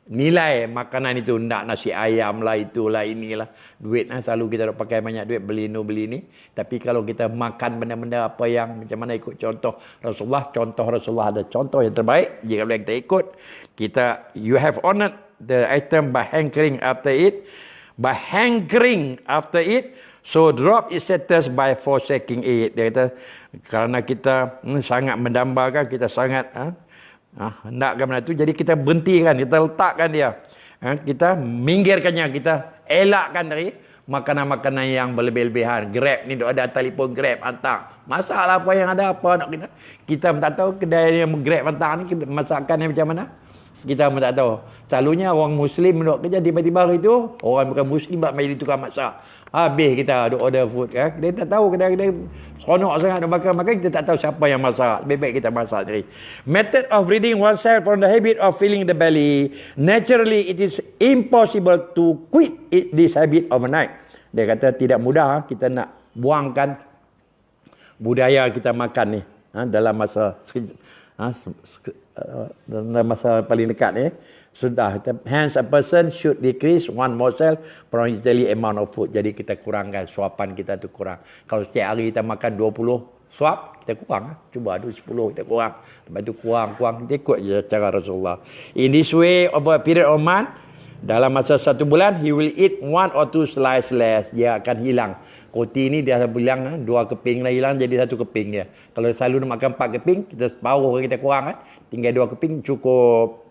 nilai makanan itu. Nak nasi ayam lah, itulah, inilah. Duit selalu kita nak pakai banyak duit beli ni. Tapi kalau kita makan benda-benda apa yang macam mana ikut contoh Rasulullah ada contoh yang terbaik. Jika kita ikut, you have honored the item by hankering after it. So drop its status by forsaking it. Dia kata kerana kita sangat mendambakan, kita sangat hendakkan benda itu, jadi kita berhentikan, kita letakkan dia, kita minggirkannya, kita elakkan dari makanan-makanan yang berlebih-lebihan. Grab ni ada telefon Grab hantar, masalah apa yang ada, apa nak kita tak tahu kedai yang Grab hantar ni masakannya macam mana, kita pun tak tahu. Selalunya orang Muslim duduk kerja, tiba-tiba hari tu orang bukan Muslim mari tukar masak, habis kita duk order food. Dia tak tahu kedai-kedai seronok sangat nak makan-makan, kita tak tahu siapa yang masak. Lebih baik kita masak sendiri. Method of ridding oneself from the habit of filling the belly. Naturally, it is impossible to quit this habit overnight. Dia kata tidak mudah kita nak buangkan budaya kita makan ni dalam masa dalam masa paling dekat ni. Sudah. Hence a person should decrease one morsel from his daily amount of food. Jadi kita kurangkan suapan kita tu kurang. Kalau setiap hari kita makan 20 suap, kita kurang. Cuba ada 10 kita kurang. Lepas tu kurang. Kita ikut je cara Rasulullah. In this way, over a period of month, dalam masa 1 bulan, he will eat 1 or 2 slice less. Dia akan hilang. Roti ni dia bilang 2 keping dah hilang, jadi 1 keping dia. Kalau selalu nak makan 4 keping, kita separuh kita kurang. Tinggal 2 keping cukup.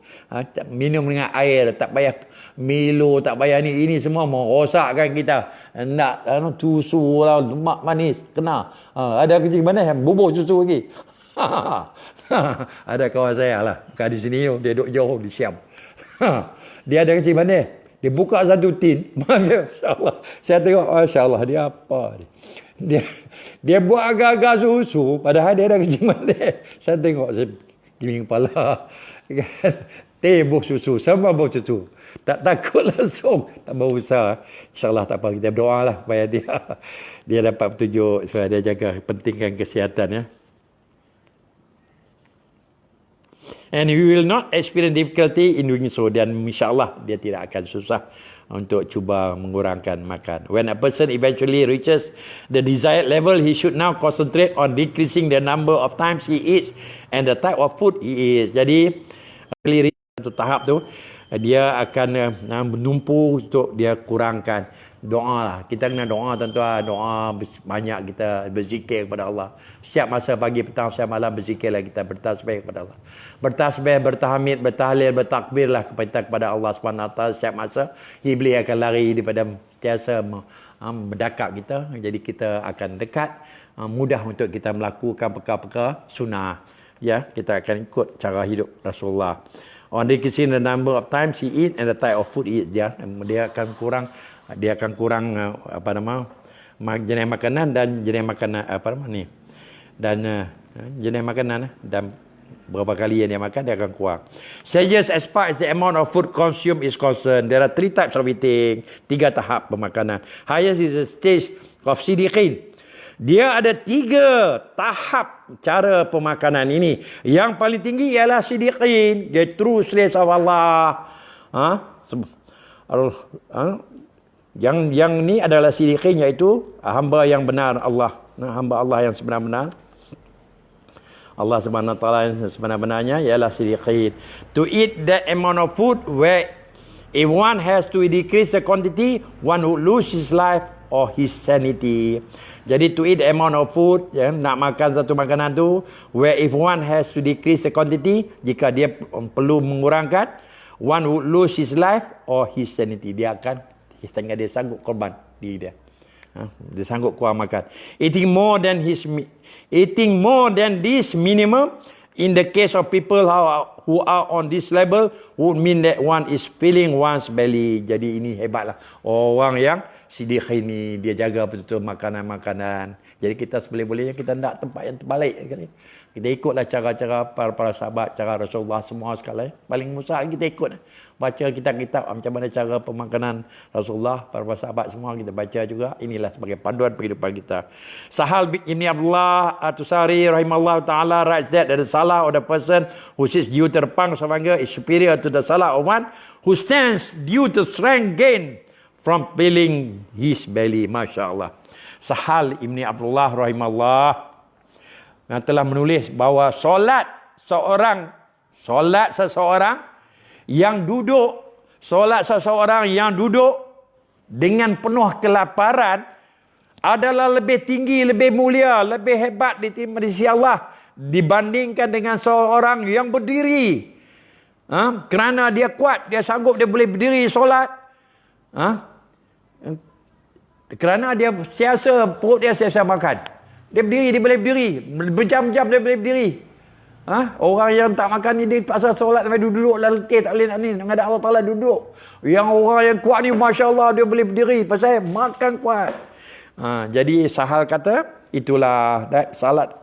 Minum dengan air, tak payah Milo, tak payah ini semua merosakkan kita. Nak susu lah, lemak manis kena. Ada kecil mana yang bubur susu lagi. Ada kawan saya lah, bukan di sini, dia duduk jauh di Siam. Dia ada kecil mana, dia buka satu tin. Masya-Allah. Saya tengok, masya-Allah, dia apa dia buat agak-agak susu, padahal dia ada kecil mana. Saya tengok, saya giling kepala. Teh susu sama bau susu, tak takut langsung, tak bau besar. InsyaAllah tak apa, kita berdoa lah supaya dia dapat petunjuk, supaya dia jaga, pentingkan kesihatan. And we will not experience difficulty in doing so, dan insyaAllah dia tidak akan susah untuk cuba mengurangkan makan. When a person eventually reaches the desired level, he should now concentrate on decreasing the number of times he eats and the type of food he eats. Jadi satu tahap tu dia akan menumpu untuk dia kurangkan. Doa lah, kita kena doa tuan-tuan, doa banyak, kita berzikir kepada Allah setiap masa, pagi, petang, siang, malam. Berzikirlah kita, bertasbih kepada Allah, bertasbih, bertahmid, bertahlil, bertakbirlah kepada Allah SWT setiap masa. Iblis akan lari daripada sentiasa mendekap kita, jadi kita akan dekat, mudah untuk kita melakukan perkara-perkara sunnah. Kita akan ikut cara hidup Rasulullah. On decreasing the number of times he eat and the type of food he eat, dia akan kurang jenis makanan dan jenis makanan jenis makanan dan berapa kali yang dia makan, dia akan kurang. Sages as far as the amount of food consumed is concerned, there are 3 types of eating, 3 tahap pemakanan. Highest is the stage of siddiqin. Dia ada 3 tahap cara pemakanan ini. Yang paling tinggi ialah siddiqin, dia true slaves of Allah. Yang ni adalah siddiqin, iaitu hamba yang benar Allah. Hamba Allah yang sebenar-benar. Allah Subhanahu Wa Taala yang sebenar-benarnya ialah siddiqin. To eat that amount of food where if one has to decrease the quantity, one would lose his life or his sanity. Jadi to eat the amount of food, nak makan satu makanan tu, where if one has to decrease the quantity, jika dia perlu mengurangkan, one would lose his life or his sanity. Dia akan, setengah dia sanggup korban diri dia. Dia sanggup kurang makan. Eating more than this minimum, in the case of people who are on this level, would mean that one is filling one's belly. Jadi ini hebatlah orang yang siddiq ini, dia jaga betul-betul makanan-makanan. Jadi kita seboleh-bolehnya kita nak tempat yang terbalik. Kita ikutlah cara-cara para sahabat, cara Rasulullah semua sekali. Paling mustahil kita ikut. Baca kitab-kitab macam mana cara pemakanan Rasulullah, para sahabat semua kita baca juga. Inilah sebagai panduan kehidupan kita. Sahal bin Abdullah At-Tusari rahimahullah ta'ala writes that the salah of the person who sits due to the punch of anger is superior to the salah of one who stands due to strength gain from filling his belly. Masya Allah. Sahal bin Abdullah rahimahullah yang telah menulis bahawa solat seseorang yang duduk dengan penuh kelaparan adalah lebih tinggi, lebih mulia, lebih hebat di sisi Allah dibandingkan dengan seorang yang berdiri. Kerana dia kuat, dia sanggup, dia boleh berdiri solat. Kerana dia perut dia siasa makan. Dia berdiri, dia boleh berdiri. Berjam-jam dia boleh berdiri. Orang yang tak makan ni, dia pasal solat sampai duduk dalam letih, tak boleh nak ni. Menghadap Allah Ta'ala duduk. Yang orang yang kuat ni, Masya Allah, dia boleh berdiri. Pasal makan kuat. Jadi Sahal kata, itulah salat.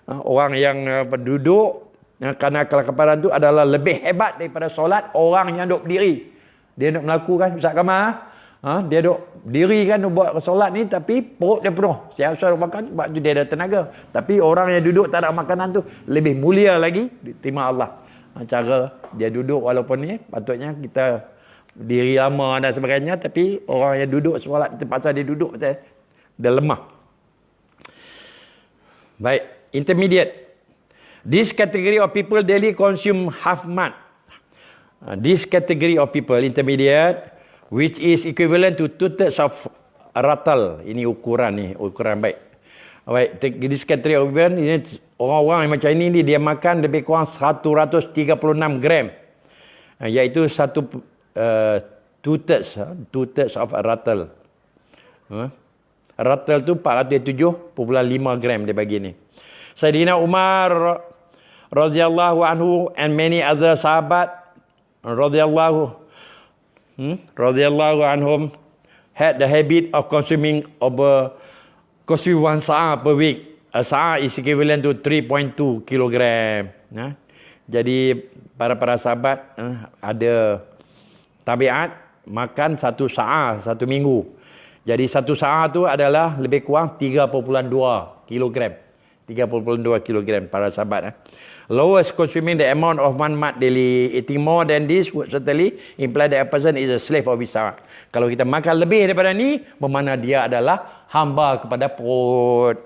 Orang yang berduduk, kerana kelaparan tu adalah lebih hebat daripada solat orang yang duduk berdiri. Dia nak melakukan, Ustaz Kamal, dia duduk diri kan buat solat ni, tapi perut dia penuh. Siap-siap makan, sebab tu dia ada tenaga. Tapi orang yang duduk tak ada makanan tu lebih mulia lagi diterima Allah. Cara dia duduk walaupun ni patutnya kita diri lama dan sebagainya, tapi orang yang duduk solat terpaksa dia duduk, dia lemah. Baik, intermediate. This category of people daily consume half mat. This category of people, intermediate, which is equivalent to 2/3 of ratal. Ini ukuran baik. Baik, this category of people, ini orang-orang yang macam ini dia makan lebih kurang 136 gram. Iaitu 2/3 of ratal. Ratal tu 407.5 gram dia bagi ni. Sayyidina Umar radhiyallahu anhu and many other sahabat radhiyallahu anhum had the habit of consuming one sa'a per week. A sa'a is equivalent to 3.2 kilogram. Jadi para sahabat ada tabiat makan satu sa'a satu minggu. Jadi satu sa'a tu adalah lebih kurang 3.2 kilogram. 3.2 kilogram para sahabat. Lowest consuming the amount of one mat daily. Eating more than this would certainly imply that a person is a slave of his stomach. Kalau kita makan lebih daripada ni, bermakna dia adalah hamba kepada perut.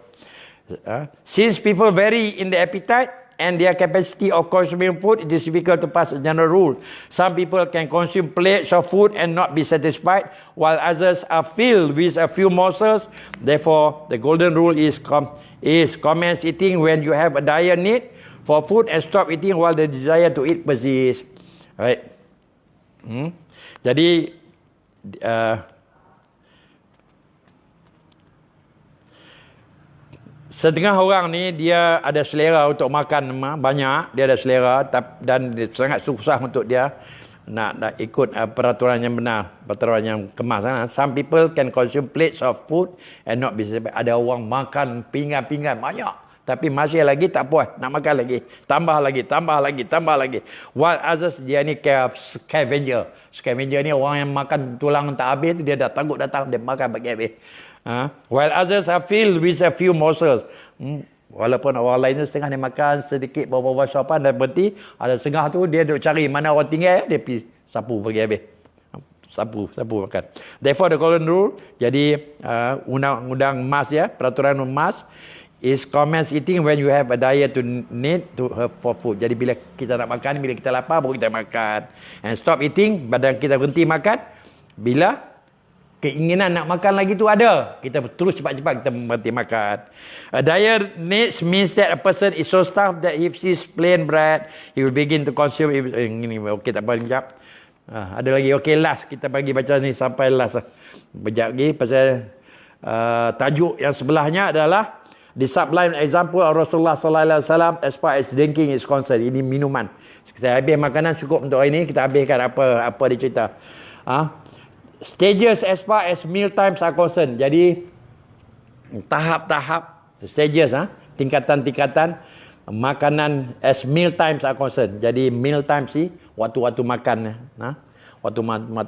Since people vary in the appetite and their capacity of consuming food, it is difficult to pass a general rule. Some people can consume plates of food and not be satisfied, while others are filled with a few morsels. Therefore, the golden rule is commence eating when you have a dire need for food and stop eating while the desire to eat persists. Right. Jadi setengah orang ni dia ada selera untuk makan banyak, dia ada selera dan sangat susah untuk dia nak ikut peraturan yang benar, peraturan yang kemas. Some people can consume plates of food and not be satisfied. Ada orang makan pinggan-pinggan banyak, tapi masih lagi tak puas, nak makan lagi, tambah lagi. While others, dia ni kayak scavenger. Scavenger ni orang yang makan tulang tak habis tu, dia dah tangguh datang, dia makan bagi habis. While others are filled with a few morsels. Walaupun orang lain tu setengah dia makan sedikit bawah-bawah suapan dan berhenti, ada setengah tu dia duk cari mana orang tinggal, dia pergi sapu bagi habis. Sapu makan. Therefore the golden rule, jadi undang-undang MAS peraturan MAS is commence eating when you have a diet to need for food. Jadi bila kita nak makan, bila kita lapar baru kita makan. And stop eating, badan kita berhenti makan bila keinginan nak makan lagi tu ada, kita terus cepat-cepat kita berhenti makan. A dire needs means that a person is so starved that if he sees plain bread, he will begin to consume. Ini okey, tak apa, sekejap. Ada lagi, okey, last kita bagi baca ni sampai last. Sekejap lagi pasal tajuk yang sebelahnya adalah the sublime example of Rasulullah sallallahu alaihi wasallam as far as drinking is concerned. Ini minuman. Kita habis makanan cukup untuk hari ini, kita habiskan apa dia cerita. Stages as far as meal times are concerned. Jadi tahap-tahap, stages, tingkatan-tingkatan makanan as meal times are concerned. Jadi meal times ni waktu-waktu makan, waktu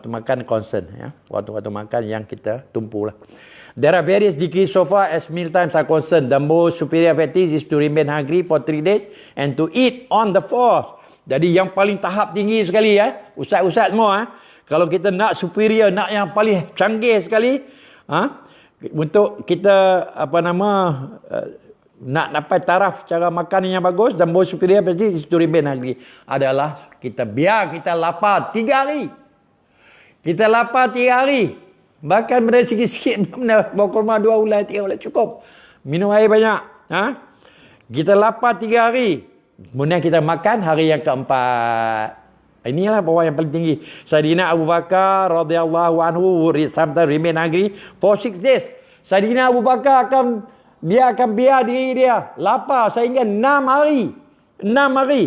makan concern, waktu-waktu makan yang kita tumpu lah. There are various degrees so far as meal times are concerned. The most superior of it is to remain hungry for 3 days and to eat on the 4th. Jadi yang paling tahap tinggi sekali, ustaz-ustaz semua, kalau kita nak superior, nak yang paling canggih sekali, untuk kita nak dapat taraf cara makan yang bagus, dan most superior pasti is to remain hungry, adalah biar kita lapar 3 hari. Kita lapar 3 hari. Bahkan benda sikit-sikit, benda kurma 2 ulai, 3 ulai cukup. Minum air banyak. Kita lapar 3 hari. Kemudian kita makan hari yang keempat. Inilah bawah yang paling tinggi. Sayyidina Abu Bakar radhiyallahu anhu sometimes remain hungry for 6 days. Sayyidina Abu Bakar akan biar diri dia lapar sehingga 6 hari. 6 hari.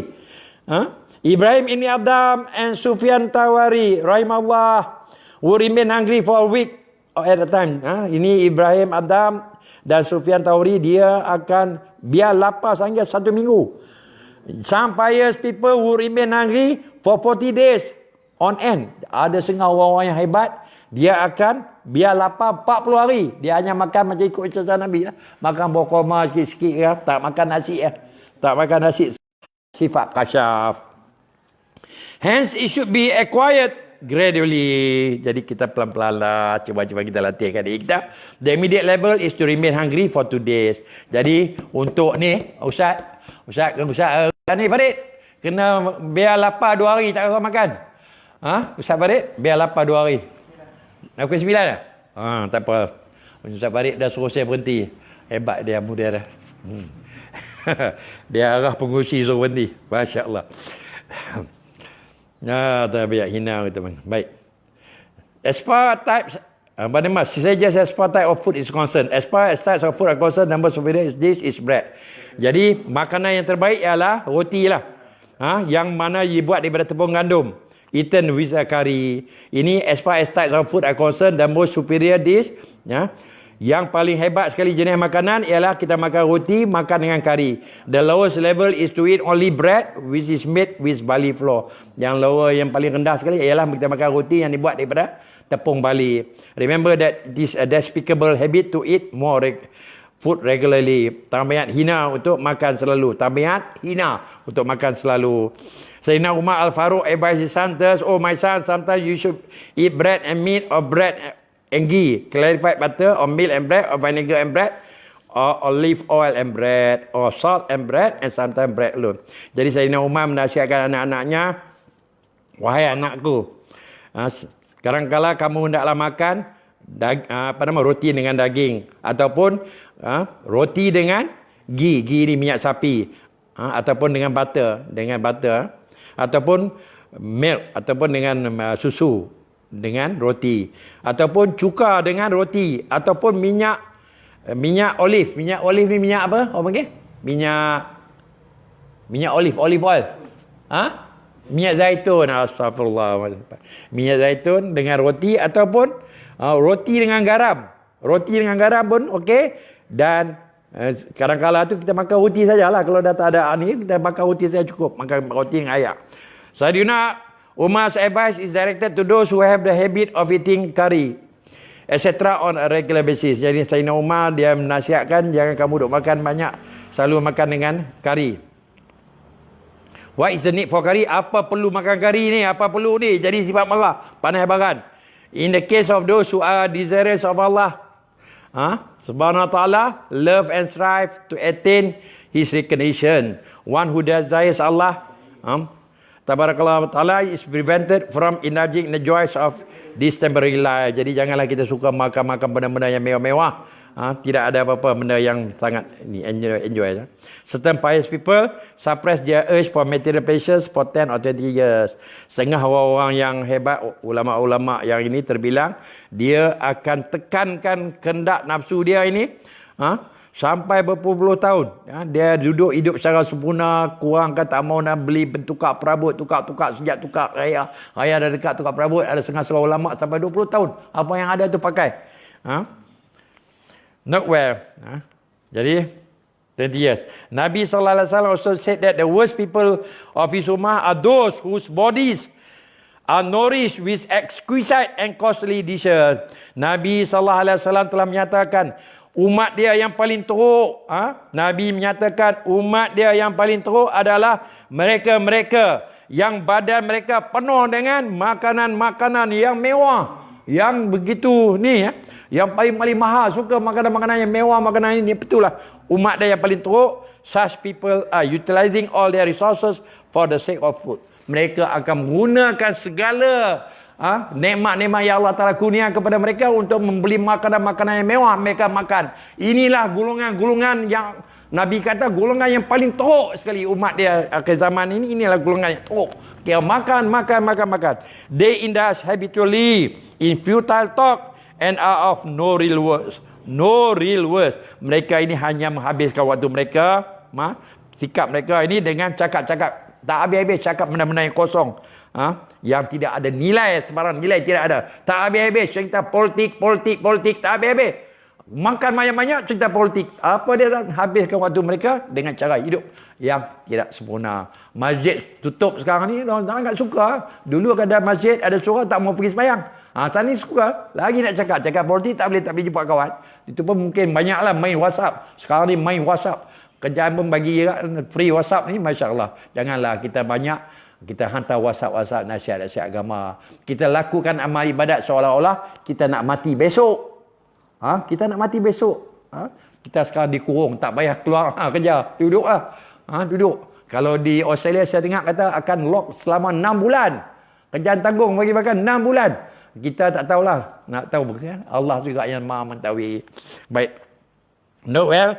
Ibrahim ibn Adham and Sufyan Tawari rahimahullah would remain hungry for a week at a time. Ini Ibrahim Adam dan Sufyan Tawari, dia akan biar lapar sehingga 1 minggu. Some pious people would remain hungry for 40 days on end. Ada setengah orang-orang yang hebat, dia akan biar lapar 40 hari. Dia hanya makan macam ikut cerita Nabi lah. Makan buah kurma sikit-sikit, tak makan nasi. Tak makan nasi. Sifat kasyaf. Hence it should be acquired gradually. Jadi kita pelan-pelan lah, cuba-cuba kita latihkan diri kita. The immediate level is to remain hungry for 2 days. Jadi untuk ni Ustaz ni Farid kena biar lapar 2 hari tak akan makan. Ustaz Farid biar lapar 2 hari. Nak pukul 9 dah? Tak apa. Ustaz Farid dah suruh saya berhenti. Hebat dia, muda dah. Dia arah pengurusi suruh berhenti. Masya-Allah. Tak biar hina teman. Baik. As far types, as far type of food is concerned. As far as types of food are concerned, number superior is this is bread. Jadi makanan yang terbaik ialah roti lah. Yang mana dibuat daripada tepung gandum. Eaten with a curry. Ini as far as types of food are concerned, the most superior dish. Yang paling hebat sekali jenis makanan ialah kita makan roti, makan dengan kari. The lowest level is to eat only bread which is made with barley flour. Yang lower, yang paling rendah sekali ialah kita makan roti yang dibuat daripada tepung barley. Remember that this is a despicable habit to eat more food regularly. Tabiat hina untuk makan selalu. Tabiat hina untuk makan selalu. Sayyidina Umar Al-Faruq advised his son, "Oh my son, sometimes you should eat bread and meat or bread and ghee, clarified butter, or milk and bread, or vinegar and bread, or olive oil and bread, or salt and bread, and sometimes bread alone." Jadi Sayyidina Umar menasihatkan anak-anaknya, "Wahai anakku, sekarang kala kamu hendaklah makan roti dengan daging, ataupun roti dengan ghee. Ghee ni minyak sapi, ataupun dengan butter, ataupun milk, ataupun dengan susu dengan roti, ataupun cuka dengan roti, ataupun minyak olive. Minyak olive ni minyak apa orang panggil? Minyak olive oil. Minyak zaitun. Astagfirullah. Minyak zaitun dengan roti, ataupun roti dengan garam. Roti dengan garam pun okey. Dan kadang-kadang tu kita makan roti sajalah. Kalau dah tak ada ni, kita makan roti saja cukup. Makan roti dengan air. Sayyidina Umar's advice is directed to those who have the habit of eating curry, etc. on a regular basis. Jadi Sayyidina Umar dia menasihatkan jangan kamu duk makan banyak, selalu makan dengan kari. What is the need for curry? Apa perlu makan kari ni? Apa perlu ni? Jadi sifat marah, pandai baran. In the case of those who are desirous of Allah, Subhanahu wa ta'ala, love and strive to attain His recognition. One who desires Allah, Tabarakallah ta'ala, is prevented from indulging the joys of this temporary life. Jadi janganlah kita suka makan-makan benda-benda yang mewah-mewah. Tidak ada apa-apa benda yang sangat enjoy. Certain pious people suppress their urge for material pleasures for 10 or 20 years. Setengah orang-orang yang hebat, ulama-ulama yang ini terbilang, dia akan tekankan kehendak nafsu dia ini sampai berpuluh-puluh tahun. Dia duduk hidup secara sempurna, kurang tak mau nak beli tukar perabot, tukar sejak tukar raya dah dekat tukar perabot. Ada setengah ulama sampai 20 tahun. Apa yang ada tu pakai. Not well. Jadi 20 years. Nabi SAW also said that the worst people of his ummah are those whose bodies are nourished with exquisite and costly dishes. Nabi SAW telah menyatakan umat dia yang paling teruk. Nabi menyatakan umat dia yang paling teruk adalah mereka-mereka yang badan mereka penuh dengan makanan-makanan yang mewah. Yang begitu ni yang paling mahal, suka makanan-makanan yang mewah, makanan ini, betul lah. Umat dia yang paling teruk. Such people are utilizing all their resources for the sake of food. Mereka akan menggunakan segala nikmat-nikmat yang Allah Ta'ala kurnia kepada mereka untuk membeli makanan-makanan yang mewah, mereka makan. Inilah golongan-golongan yang Nabi kata golongan yang paling teruk sekali umat dia akhir zaman ini. Inilah golongan yang teruk. Dia makan. They indulge habitually in futile talk and are of no real words. No real words. Mereka ini hanya menghabiskan waktu mereka, sikap mereka ini dengan cakap-cakap. Tak habis-habis cakap benda-benda yang kosong. Yang tidak ada nilai, sebarang nilai tidak ada. Tak habis-habis cerita politik, tak habis-habis. Makan banyak-banyak cerita politik. Apa dia habiskan waktu mereka dengan cara hidup yang tidak sempurna. Masjid tutup sekarang ni, orang tak suka. Dulu ada masjid, ada surau, tak mau pergi sembahyang. Sekarang ni suka. Lagi nak cakap politik, tak boleh jumpa kawan. Itu pun mungkin banyaklah main WhatsApp. Sekarang ni main WhatsApp. Kerjaan pun bagi free WhatsApp ni, Masya Allah. Janganlah kita banyak kita hantar WhatsApp nasihat-nasihat agama. Kita lakukan amal ibadat seolah-olah kita nak mati besok. Kita nak mati besok. Kita sekarang dikurung, tak payah keluar kerja. Duduk. Duduk. Kalau di Australia saya dengar kata akan lock selama 6 bulan. Kerjaan tanggung bagi makan 6 bulan. Kita tak tahulah. Nak tahu bukan? Allah juga yang Maha mengetahui. Baik. Note well,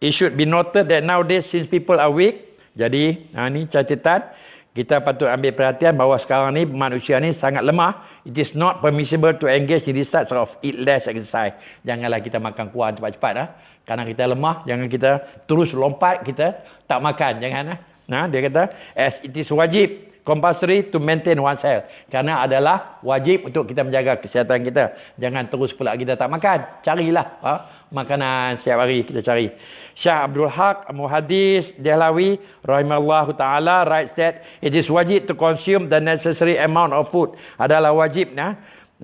it should be noted that nowadays since people are weak. Jadi, ni catatan. Kita patut ambil perhatian bahawa sekarang ni manusia ni sangat lemah. It is not permissible to engage in this type of eat less exercise. Janganlah kita makan kurang cepat-cepat. Kerana kita lemah, jangan kita terus lompat, kita tak makan. Jangan. Dia kata, as it is wajib, compulsory to maintain one's health. Kerana adalah wajib untuk kita menjaga kesihatan kita. Jangan terus pula kita tak makan. Carilah makanan setiap hari kita cari. Syah Abdul Haq Muhaddis Dehlawi rahimahullah ta'ala writes that it is wajib to consume the necessary amount of food. Adalah wajib.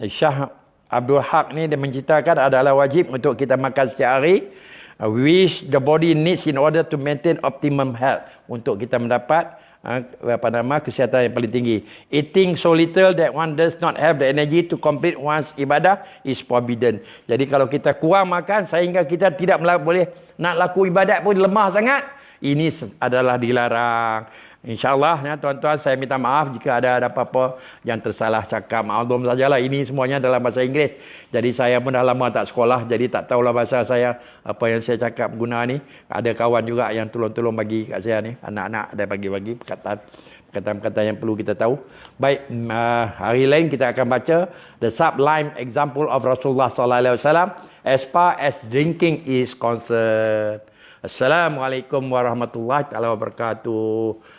Syah Abdul Haq ni dia menceritakan adalah wajib untuk kita makan setiap hari, which the body needs in order to maintain optimum health. Untuk kita mendapat kesihatan yang paling tinggi. Eating so little that one does not have the energy to complete one's ibadah is forbidden. Jadi kalau kita kurang makan sehingga kita tidak boleh nak laku ibadat pun lemah sangat, ini adalah dilarang. InsyaAllah tuan-tuan, saya minta maaf jika ada apa-apa yang tersalah cakap. Maklum sajalah, ini semuanya dalam bahasa Inggeris. Jadi saya pun dah lama tak sekolah, jadi tak tahulah bahasa saya. Apa yang saya cakap guna ni. Ada kawan juga yang tolong-tolong bagi kat saya ni. Anak-anak ada bagi-bagi perkataan-perkataan yang perlu kita tahu. Baik, hari lain kita akan baca the sublime example of Rasulullah SAW as far as drinking is concerned. Assalamualaikum warahmatullahi wabarakatuh.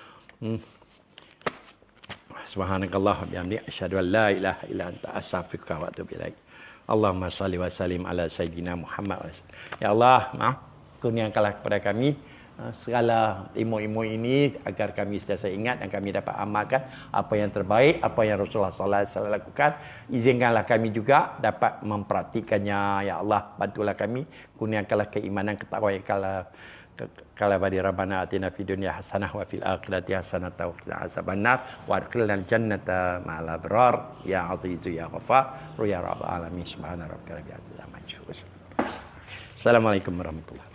Subhanakallah bihamdik asyhadu an la ilaha illa anta astaghfiruka wa atubu ilaik. Allahumma shalli wa sallim ala sayyidina Muhammad. Ya Allah, kurniakanlah kepada kami segala ilmu-ilmu ini agar kami sentiasa ingat dan kami dapat amalkan apa yang terbaik, apa yang Rasulullah sallallahu alaihi wasallam lakukan. Izinkanlah kami juga dapat mempraktikannya. Ya Allah, bantulah kami, kurniakanlah keimanan, ketakwaan, Kala badi rabbana atina fid dunya hasanah wa fil akhirati hasanah wa qina azabannar wa adkhilnal jannata ma'al abrar ya azizu ya ghafar ya rabbal alamin subhana rabbika rabbil izzati amma yasifun. Assalamualaikum warahmatullahi